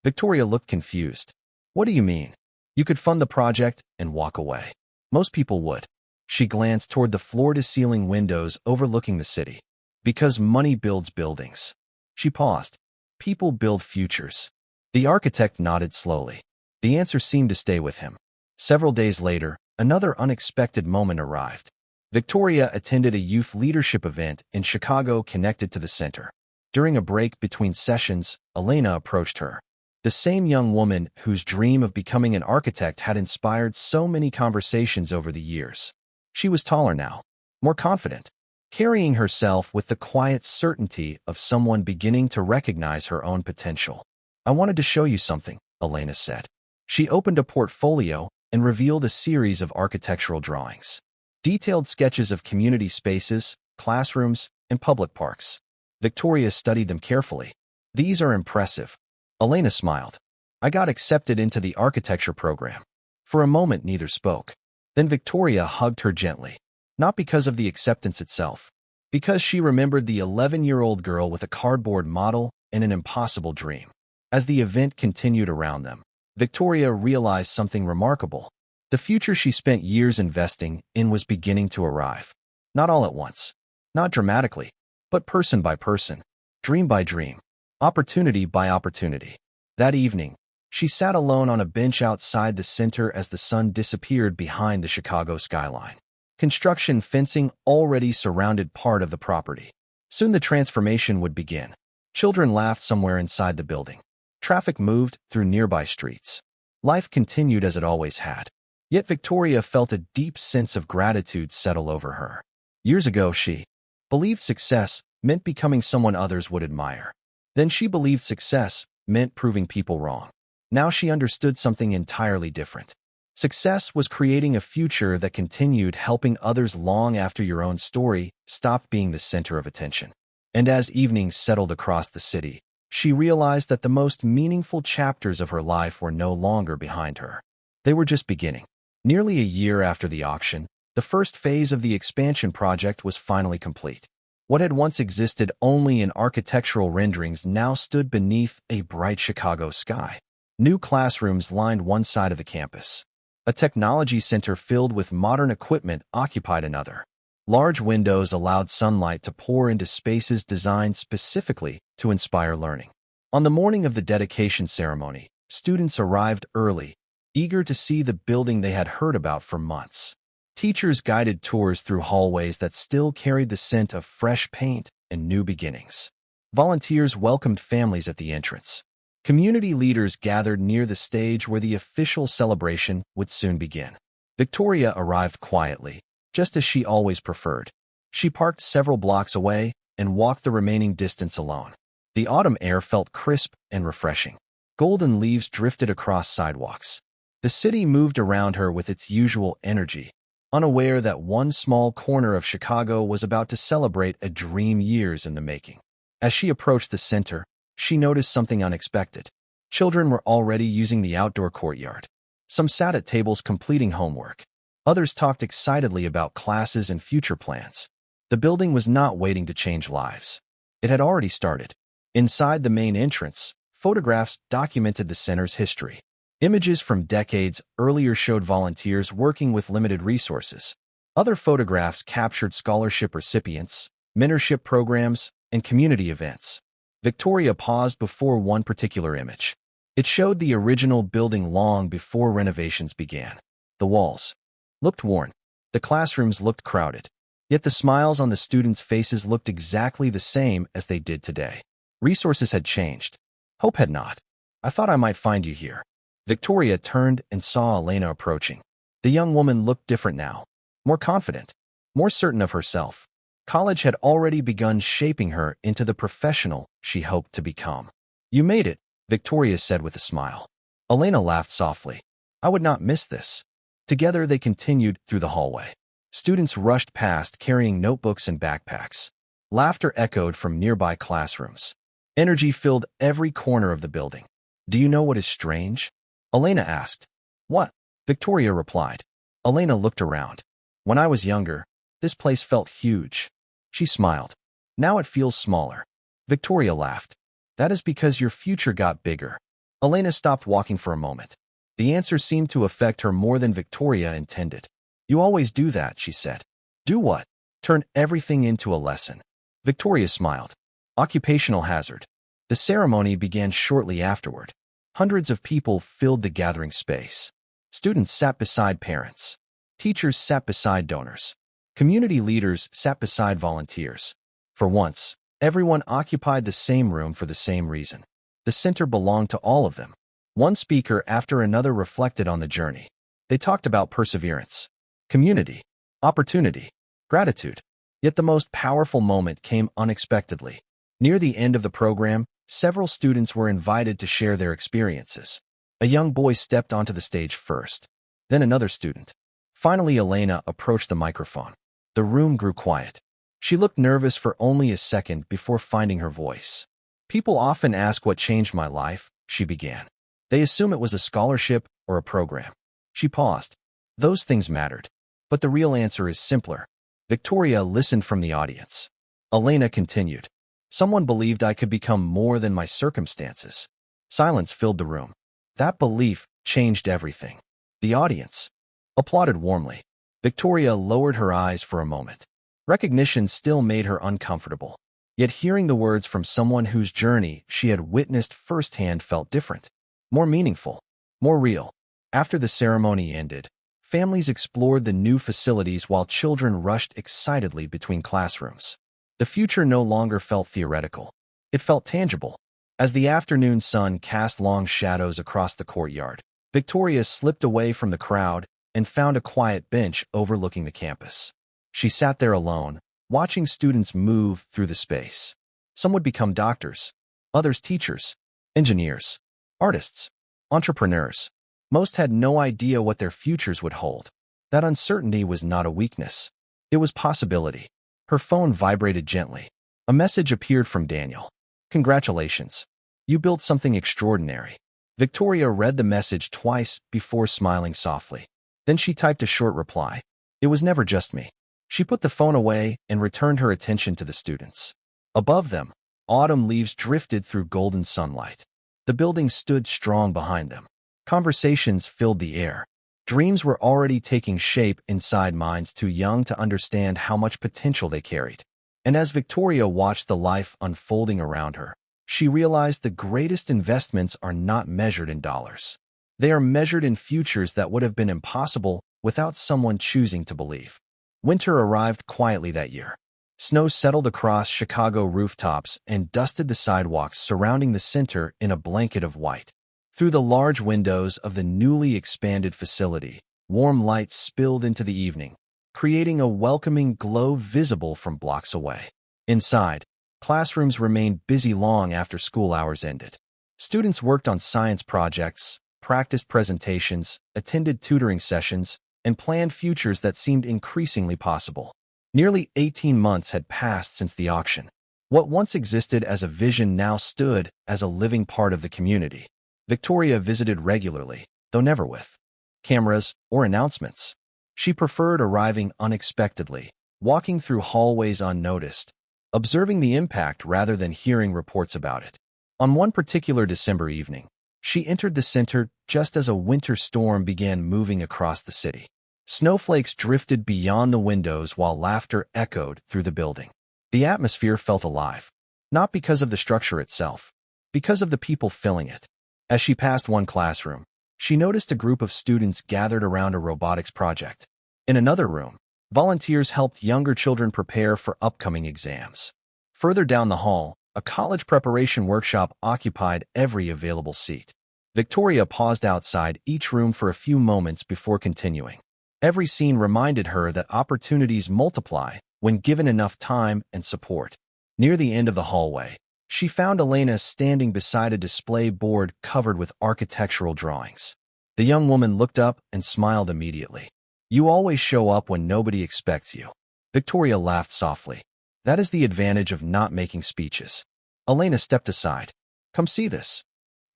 Victoria looked confused. What do you mean? You could fund the project and walk away. Most people would. She glanced toward the floor-to-ceiling windows overlooking the city. Because money builds buildings. She paused. People build futures. The architect nodded slowly. The answer seemed to stay with him. Several days later, another unexpected moment arrived. Victoria attended a youth leadership event in Chicago connected to the center. During a break between sessions, Elena approached her. The same young woman whose dream of becoming an architect had inspired so many conversations over the years. She was taller now, more confident, carrying herself with the quiet certainty of someone beginning to recognize her own potential. I wanted to show you something, Elena said. She opened a portfolio and revealed a series of architectural drawings. Detailed sketches of community spaces, classrooms, and public parks. Victoria studied them carefully. These are impressive. Elena smiled. I got accepted into the architecture program. For a moment, neither spoke. Then Victoria hugged her gently. Not because of the acceptance itself, because she remembered the 11-year-old girl with a cardboard model and an impossible dream. As the event continued around them, Victoria realized something remarkable. The future she spent years investing in was beginning to arrive. Not all at once, not dramatically, but person by person, dream by dream, opportunity by opportunity. That evening, she sat alone on a bench outside the center as the sun disappeared behind the Chicago skyline. Construction fencing already surrounded part of the property. Soon the transformation would begin. Children laughed somewhere inside the building. Traffic moved through nearby streets. Life continued as it always had. Yet Victoria felt a deep sense of gratitude settle over her. Years ago, she believed success meant becoming someone others would admire. Then she believed success meant proving people wrong. Now she understood something entirely different. Success was creating a future that continued helping others long after your own story stopped being the center of attention. And as evenings settled across the city, she realized that the most meaningful chapters of her life were no longer behind her. They were just beginning. Nearly a year after the auction, the first phase of the expansion project was finally complete. What had once existed only in architectural renderings now stood beneath a bright Chicago sky. New classrooms lined one side of the campus. A technology center filled with modern equipment occupied another. Large windows allowed sunlight to pour into spaces designed specifically to inspire learning. On the morning of the dedication ceremony, students arrived early, eager to see the building they had heard about for months. Teachers guided tours through hallways that still carried the scent of fresh paint and new beginnings. Volunteers welcomed families at the entrance. Community leaders gathered near the stage where the official celebration would soon begin. Victoria arrived quietly, just as she always preferred. She parked several blocks away and walked the remaining distance alone. The autumn air felt crisp and refreshing. Golden leaves drifted across sidewalks. The city moved around her with its usual energy, unaware that one small corner of Chicago was about to celebrate a dream years in the making. As she approached the center, she noticed something unexpected. Children were already using the outdoor courtyard. Some sat at tables completing homework. Others talked excitedly about classes and future plans. The building was not waiting to change lives. It had already started. Inside the main entrance, photographs documented the center's history. Images from decades earlier showed volunteers working with limited resources. Other photographs captured scholarship recipients, mentorship programs, and community events. Victoria paused before one particular image. It showed the original building long before renovations began. The walls looked worn. The classrooms looked crowded. Yet the smiles on the students' faces looked exactly the same as they did today. Resources had changed. Hope had not. I thought I might find you here. Victoria turned and saw Elena approaching. The young woman looked different now, more confident, more certain of herself. College had already begun shaping her into the professional she hoped to become. You made it, Victoria said with a smile. Elena laughed softly. I would not miss this. Together they continued through the hallway. Students rushed past carrying notebooks and backpacks. Laughter echoed from nearby classrooms. Energy filled every corner of the building. Do you know what is strange? Elena asked. What? Victoria replied. Elena looked around. When I was younger, this place felt huge. She smiled. Now it feels smaller. Victoria laughed. That is because your future got bigger. Elena stopped walking for a moment. The answer seemed to affect her more than Victoria intended. You always do that, she said. Do what? Turn everything into a lesson. Victoria smiled. Occupational hazard. The ceremony began shortly afterward. Hundreds of people filled the gathering space. Students sat beside parents. Teachers sat beside donors. Community leaders sat beside volunteers. For once, everyone occupied the same room for the same reason. The center belonged to all of them. One speaker after another reflected on the journey. They talked about perseverance, community, opportunity, gratitude. Yet the most powerful moment came unexpectedly. Near the end of the program, several students were invited to share their experiences. A young boy stepped onto the stage first, then another student. Finally, Elena approached the microphone. The room grew quiet. She looked nervous for only a second before finding her voice. People often ask what changed my life, she began. They assume it was a scholarship or a program. She paused. Those things mattered. But the real answer is simpler. Victoria listened from the audience. Elena continued. Someone believed I could become more than my circumstances. Silence filled the room. That belief changed everything. The audience applauded warmly. Victoria lowered her eyes for a moment. Recognition still made her uncomfortable. Yet hearing the words from someone whose journey she had witnessed firsthand felt different, more meaningful, more real. After the ceremony ended, families explored the new facilities while children rushed excitedly between classrooms. The future no longer felt theoretical. It felt tangible. As the afternoon sun cast long shadows across the courtyard, Victoria slipped away from the crowd and found a quiet bench overlooking the campus. She sat there alone, watching students move through the space. Some would become doctors, others teachers, engineers, artists, entrepreneurs. Most had no idea what their futures would hold. That uncertainty was not a weakness. It was possibility. Her phone vibrated gently. A message appeared from Daniel. "Congratulations. You built something extraordinary." Victoria read the message twice before smiling softly. Then she typed a short reply. It was never just me. She put the phone away and returned her attention to the students. Above them, autumn leaves drifted through golden sunlight. The building stood strong behind them. Conversations filled the air. Dreams were already taking shape inside minds too young to understand how much potential they carried. And as Victoria watched the life unfolding around her, she realized the greatest investments are not measured in dollars. They are measured in futures that would have been impossible without someone choosing to believe. Winter arrived quietly that year. Snow settled across Chicago rooftops and dusted the sidewalks surrounding the center in a blanket of white. Through the large windows of the newly expanded facility, warm lights spilled into the evening, creating a welcoming glow visible from blocks away. Inside, classrooms remained busy long after school hours ended. Students worked on science projects, practiced presentations, attended tutoring sessions, and planned futures that seemed increasingly possible. Nearly 18 months had passed since the auction. What once existed as a vision now stood as a living part of the community. Victoria visited regularly, though never with cameras or announcements. She preferred arriving unexpectedly, walking through hallways unnoticed, observing the impact rather than hearing reports about it. On one particular December evening, she entered the center just as a winter storm began moving across the city. Snowflakes drifted beyond the windows while laughter echoed through the building. The atmosphere felt alive, not because of the structure itself, because of the people filling it. As she passed one classroom, she noticed a group of students gathered around a robotics project. In another room, volunteers helped younger children prepare for upcoming exams. Further down the hall, a college preparation workshop occupied every available seat. Victoria paused outside each room for a few moments before continuing. Every scene reminded her that opportunities multiply when given enough time and support. Near the end of the hallway, she found Elena standing beside a display board covered with architectural drawings. The young woman looked up and smiled immediately. "You always show up when nobody expects you." Victoria laughed softly. "That is the advantage of not making speeches." Elena stepped aside. "Come see this."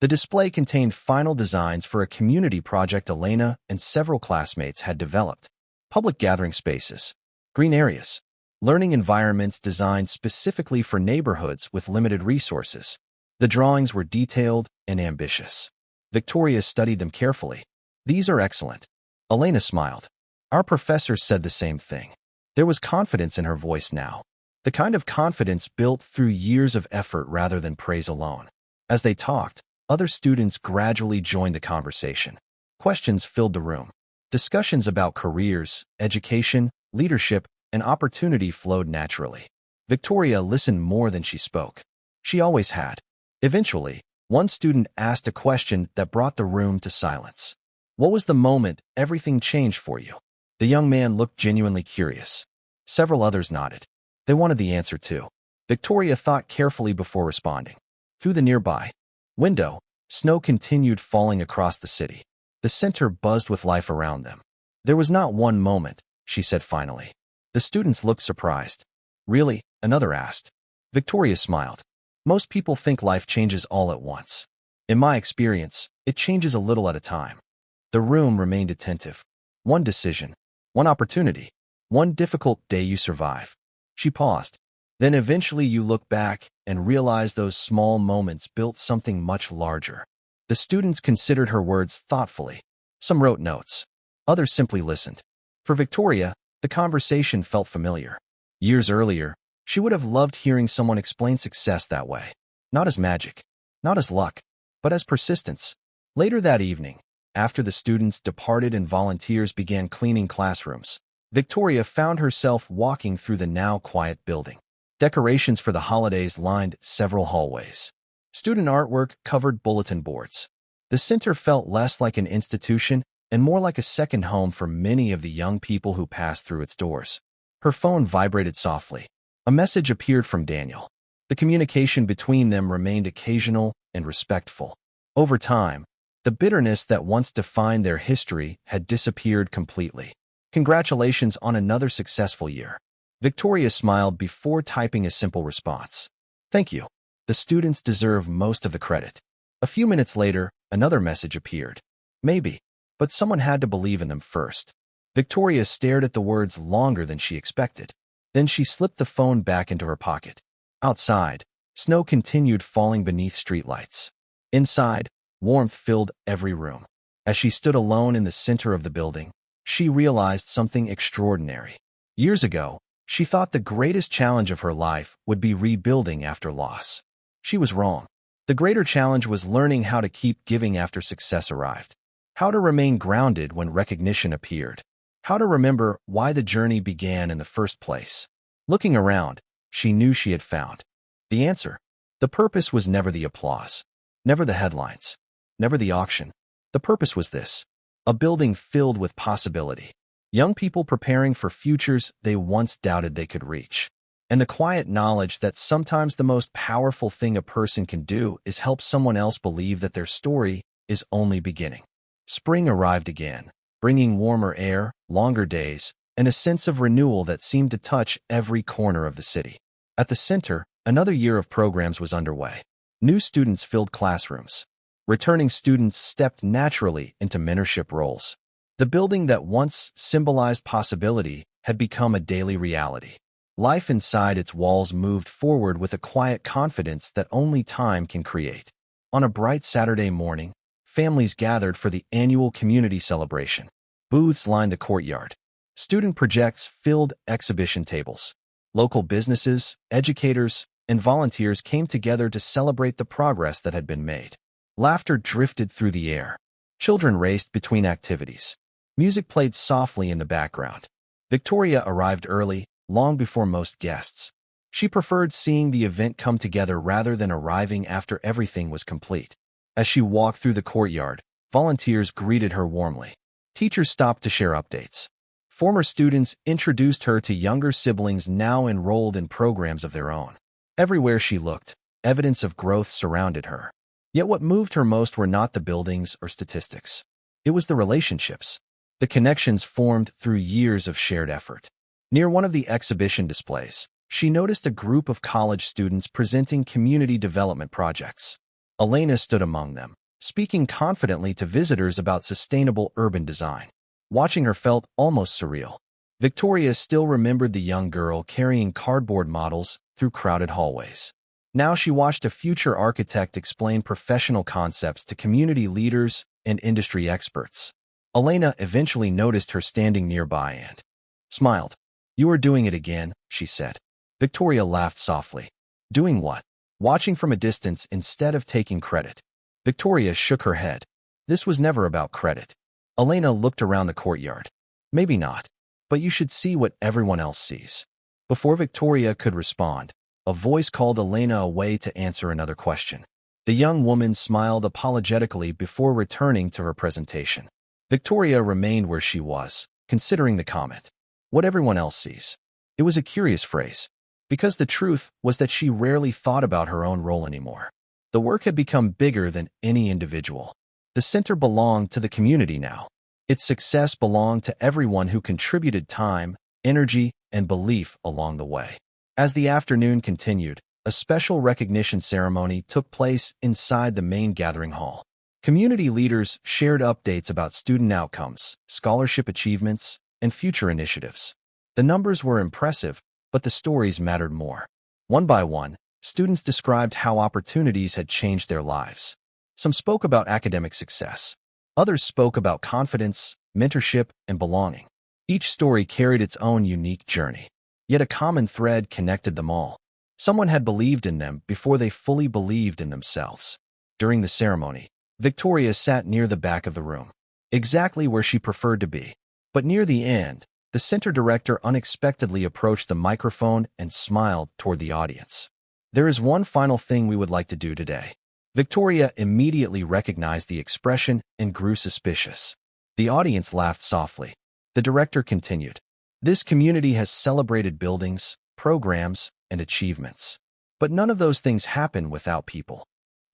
The display contained final designs for a community project Elena and several classmates had developed. Public gathering spaces, green areas, learning environments designed specifically for neighborhoods with limited resources. The drawings were detailed and ambitious. Victoria studied them carefully. "These are excellent." Elena smiled. "Our professor said the same thing." There was confidence in her voice now, the kind of confidence built through years of effort rather than praise alone. As they talked, other students gradually joined the conversation. Questions filled the room. Discussions about careers, education, leadership, and opportunity flowed naturally. Victoria listened more than she spoke. She always had. Eventually, one student asked a question that brought the room to silence. "What was the moment everything changed for you?" The young man looked genuinely curious. Several others nodded. They wanted the answer too. Victoria thought carefully before responding. Through the nearby window, snow continued falling across the city. The center buzzed with life around them. "There was not one moment," she said finally. The students looked surprised. "Really?" another asked. Victoria smiled. "Most people think life changes all at once. In my experience, it changes a little at a time." The room remained attentive. One decision, one opportunity, one difficult day you survive. She paused. Then eventually you look back and realize those small moments built something much larger. The students considered her words thoughtfully. Some wrote notes. Others simply listened. For Victoria, the conversation felt familiar. Years earlier, she would have loved hearing someone explain success that way. Not as magic, not as luck, but as persistence. Later that evening, after the students departed and volunteers began cleaning classrooms, Victoria found herself walking through the now quiet building. Decorations for the holidays lined several hallways. Student artwork covered bulletin boards. The center felt less like an institution and more like a second home for many of the young people who passed through its doors. Her phone vibrated softly. A message appeared from Daniel. The communication between them remained occasional and respectful. Over time, the bitterness that once defined their history had disappeared completely. Congratulations on another successful year. Victoria smiled before typing a simple response. Thank you. The students deserve most of the credit. A few minutes later, another message appeared. Maybe, but someone had to believe in them first. Victoria stared at the words longer than she expected. Then she slipped the phone back into her pocket. Outside, snow continued falling beneath streetlights. Inside, warmth filled every room. As she stood alone in the center of the building, she realized something extraordinary. Years ago, she thought the greatest challenge of her life would be rebuilding after loss. She was wrong. The greater challenge was learning how to keep giving after success arrived. How to remain grounded when recognition appeared. How to remember why the journey began in the first place. Looking around, she knew she had found the answer. The purpose was never the applause, never the headlines, never the auction. The purpose was this: a building filled with possibility. Young people preparing for futures they once doubted they could reach. And the quiet knowledge that sometimes the most powerful thing a person can do is help someone else believe that their story is only beginning. Spring arrived again, bringing warmer air, longer days, and a sense of renewal that seemed to touch every corner of the city. At the center, another year of programs was underway. New students filled classrooms. Returning students stepped naturally into mentorship roles. The building that once symbolized possibility had become a daily reality. Life inside its walls moved forward with a quiet confidence that only time can create. On a bright Saturday morning, families gathered for the annual community celebration. Booths lined the courtyard. Student projects filled exhibition tables. Local businesses, educators, and volunteers came together to celebrate the progress that had been made. Laughter drifted through the air. Children raced between activities. Music played softly in the background. Victoria arrived early, long before most guests. She preferred seeing the event come together rather than arriving after everything was complete. As she walked through the courtyard, volunteers greeted her warmly. Teachers stopped to share updates. Former students introduced her to younger siblings now enrolled in programs of their own. Everywhere she looked, evidence of growth surrounded her. Yet what moved her most were not the buildings or statistics. It was the relationships, the connections formed through years of shared effort. Near one of the exhibition displays, she noticed a group of college students presenting community development projects. Elena stood among them, speaking confidently to visitors about sustainable urban design. Watching her felt almost surreal. Victoria still remembered the young girl carrying cardboard models through crowded hallways. Now she watched a future architect explain professional concepts to community leaders and industry experts. Elena eventually noticed her standing nearby and smiled. "You are doing it again," she said. Victoria laughed softly. "Doing what?" Watching from a distance instead of taking credit. Victoria shook her head. This was never about credit. Elena looked around the courtyard. "Maybe not, but you should see what everyone else sees." Before Victoria could respond, a voice called Elena away to answer another question. The young woman smiled apologetically before returning to her presentation. Victoria remained where she was, considering the comment. What everyone else sees. It was a curious phrase, because the truth was that she rarely thought about her own role anymore. The work had become bigger than any individual. The center belonged to the community now. Its success belonged to everyone who contributed time, energy, and belief along the way. As the afternoon continued, a special recognition ceremony took place inside the main gathering hall. Community leaders shared updates about student outcomes, scholarship achievements, and future initiatives. The numbers were impressive, but the stories mattered more. One by one, students described how opportunities had changed their lives. Some spoke about academic success. Others spoke about confidence, mentorship, and belonging. Each story carried its own unique journey. Yet a common thread connected them all. Someone had believed in them before they fully believed in themselves. During the ceremony, Victoria sat near the back of the room, exactly where she preferred to be. But near the end, the center director unexpectedly approached the microphone and smiled toward the audience. "There is one final thing we would like to do today." Victoria immediately recognized the expression and grew suspicious. The audience laughed softly. The director continued, "This community has celebrated buildings, programs, and achievements. But none of those things happen without people."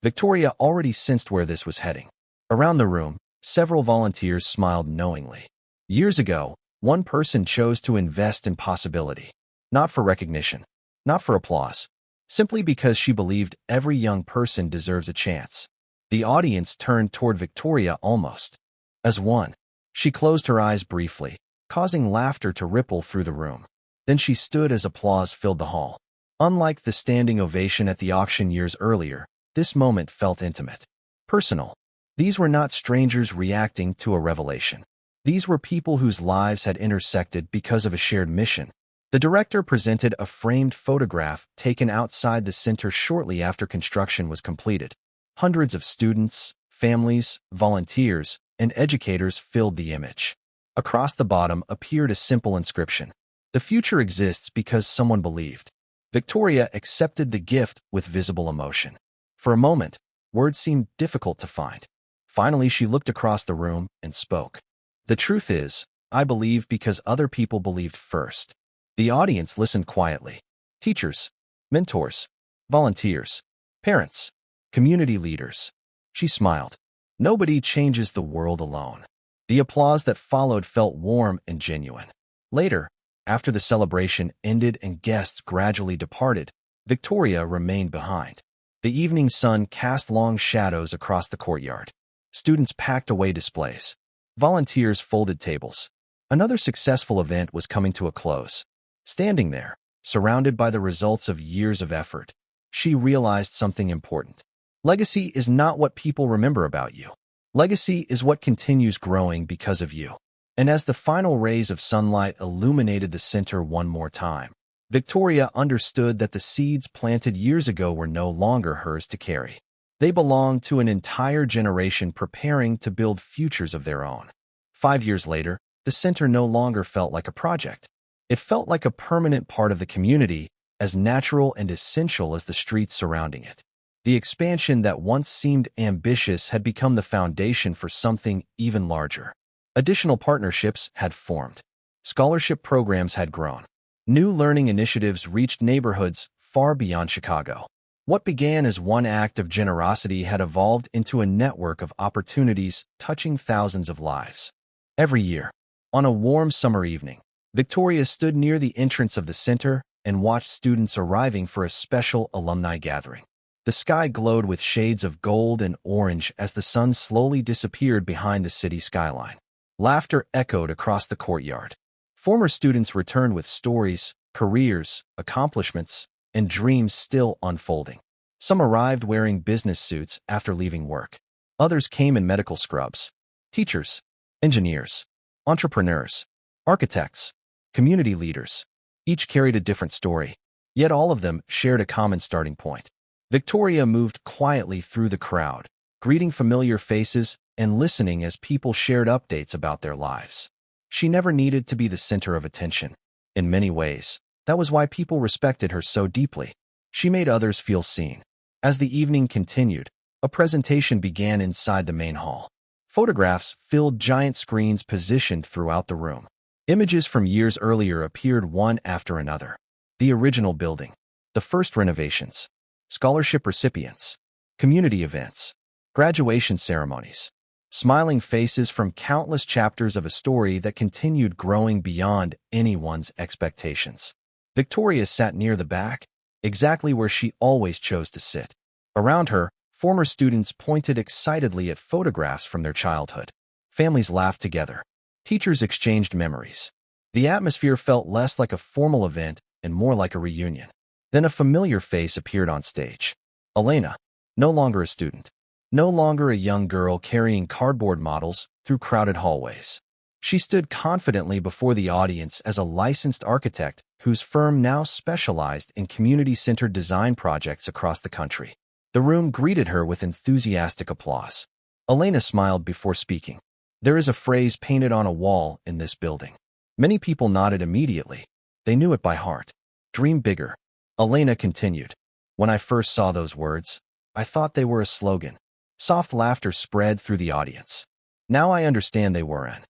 Victoria already sensed where this was heading. Around the room, several volunteers smiled knowingly. Years ago, one person chose to invest in possibility, not for recognition, not for applause, simply because she believed every young person deserves a chance. The audience turned toward Victoria almost as one. She closed her eyes briefly, causing laughter to ripple through the room. Then she stood as applause filled the hall. Unlike the standing ovation at the auction years earlier, this moment felt intimate, personal. These were not strangers reacting to a revelation. These were people whose lives had intersected because of a shared mission. The director presented a framed photograph taken outside the center shortly after construction was completed. Hundreds of students, families, volunteers, and educators filled the image. Across the bottom appeared a simple inscription: "The future exists because someone believed." Victoria accepted the gift with visible emotion. For a moment, words seemed difficult to find. Finally, she looked across the room and spoke. "The truth is, I believe because other people believed first." The audience listened quietly. Teachers, mentors, volunteers, parents, community leaders. She smiled. Nobody changes the world alone. The applause that followed felt warm and genuine. Later, after the celebration ended and guests gradually departed, Victoria remained behind. The evening sun cast long shadows across the courtyard. Students packed away displays. Volunteers folded tables. Another successful event was coming to a close. Standing there, surrounded by the results of years of effort, she realized something important. Legacy is not what people remember about you. Legacy is what continues growing because of you. And as the final rays of sunlight illuminated the center one more time, Victoria understood that the seeds planted years ago were no longer hers to carry. They belonged to an entire generation preparing to build futures of their own. 5 years later, the center no longer felt like a project. It felt like a permanent part of the community, as natural and essential as the streets surrounding it. The expansion that once seemed ambitious had become the foundation for something even larger. Additional partnerships had formed. Scholarship programs had grown. New learning initiatives reached neighborhoods far beyond Chicago. What began as one act of generosity had evolved into a network of opportunities touching thousands of lives. Every year, on a warm summer evening, Victoria stood near the entrance of the center and watched students arriving for a special alumni gathering. The sky glowed with shades of gold and orange as the sun slowly disappeared behind the city skyline. Laughter echoed across the courtyard. Former students returned with stories, careers, accomplishments, and dreams still unfolding. Some arrived wearing business suits after leaving work. Others came in medical scrubs. Teachers, engineers, entrepreneurs, architects, community leaders. Each carried a different story, yet all of them shared a common starting point. Victoria moved quietly through the crowd, greeting familiar faces and listening as people shared updates about their lives. She never needed to be the center of attention. In many ways, that was why people respected her so deeply. She made others feel seen. As the evening continued, a presentation began inside the main hall. Photographs filled giant screens positioned throughout the room. Images from years earlier appeared one after another. The original building, the first renovations, scholarship recipients, community events, graduation ceremonies. Smiling faces from countless chapters of a story that continued growing beyond anyone's expectations. Victoria sat near the back, exactly where she always chose to sit. Around her, former students pointed excitedly at photographs from their childhood. Families laughed together. Teachers exchanged memories. The atmosphere felt less like a formal event and more like a reunion. Then a familiar face appeared on stage. Elena, no longer a student. No longer a young girl carrying cardboard models through crowded hallways. She stood confidently before the audience as a licensed architect whose firm now specialized in community-centered design projects across the country. The room greeted her with enthusiastic applause. Elena smiled before speaking. There is a phrase painted on a wall in this building. Many people nodded immediately. They knew it by heart. Dream bigger. Elena continued. When I first saw those words, I thought they were a slogan. Soft laughter spread through the audience. Now I understand they were an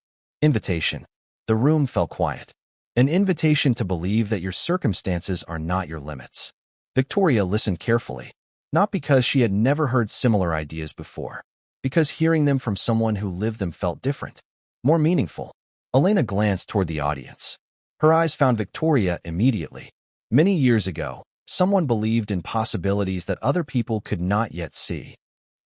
invitation. The room fell quiet. An invitation to believe that your circumstances are not your limits. Victoria listened carefully, not because she had never heard similar ideas before, because hearing them from someone who lived them felt different, more meaningful. Elena glanced toward the audience. Her eyes found Victoria immediately. Many years ago, someone believed in possibilities that other people could not yet see.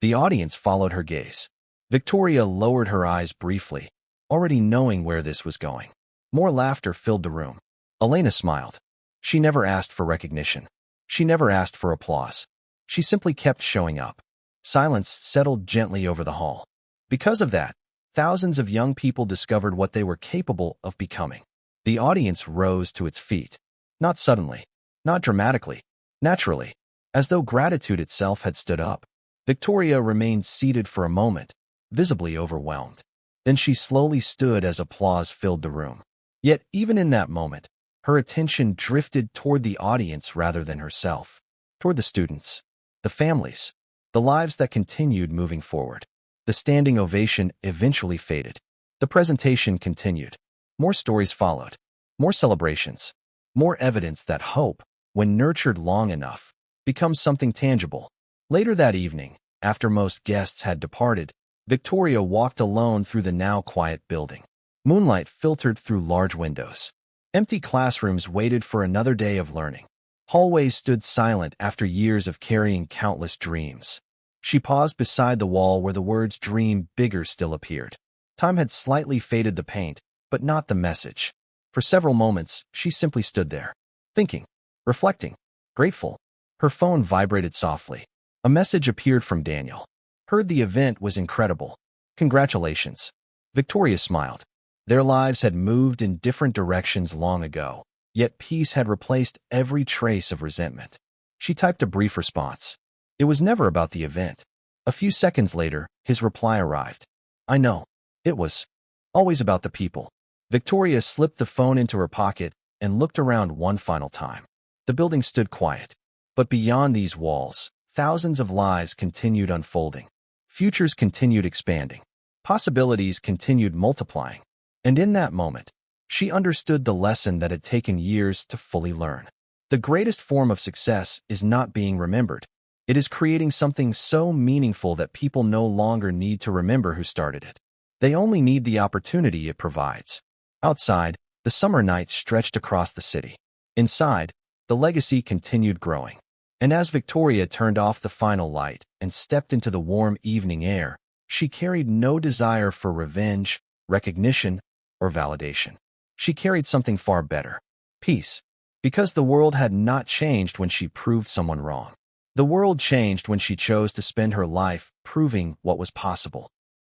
The audience followed her gaze. Victoria lowered her eyes briefly, already knowing where this was going. More laughter filled the room. Elena smiled. She never asked for recognition. She never asked for applause. She simply kept showing up. Silence settled gently over the hall. Because of that, thousands of young people discovered what they were capable of becoming. The audience rose to its feet. Not suddenly, not dramatically, naturally, as though gratitude itself had stood up. Victoria remained seated for a moment, visibly overwhelmed. Then she slowly stood as applause filled the room. Yet, even in that moment, her attention drifted toward the audience rather than herself, toward the students, the families, the lives that continued moving forward. The standing ovation eventually faded. The presentation continued. More stories followed, more celebrations, more evidence that hope, when nurtured long enough, becomes something tangible. Later that evening, after most guests had departed, Victoria walked alone through the now quiet building. Moonlight filtered through large windows. Empty classrooms waited for another day of learning. Hallways stood silent after years of carrying countless dreams. She paused beside the wall where the words "dream bigger" still appeared. Time had slightly faded the paint, but not the message. For several moments, she simply stood there, thinking, reflecting, grateful. Her phone vibrated softly. A message appeared from Daniel. Heard the event was incredible. Congratulations. Victoria smiled. Their lives had moved in different directions long ago, yet peace had replaced every trace of resentment. She typed a brief response. It was never about the event. A few seconds later, his reply arrived. I know. It was always about the people. Victoria slipped the phone into her pocket and looked around one final time. The building stood quiet. But beyond these walls, thousands of lives continued unfolding. Futures continued expanding. Possibilities continued multiplying. And in that moment, she understood the lesson that had taken years to fully learn. The greatest form of success is not being remembered. It is creating something so meaningful that people no longer need to remember who started it. They only need the opportunity it provides. Outside, the summer night stretched across the city. Inside, the legacy continued growing. And as Victoria turned off the final light and stepped into the warm evening air, she carried no desire for revenge, recognition, or validation. She carried something far better. Peace. Because the world had not changed when she proved someone wrong. The world changed when she chose to spend her life proving what was possible.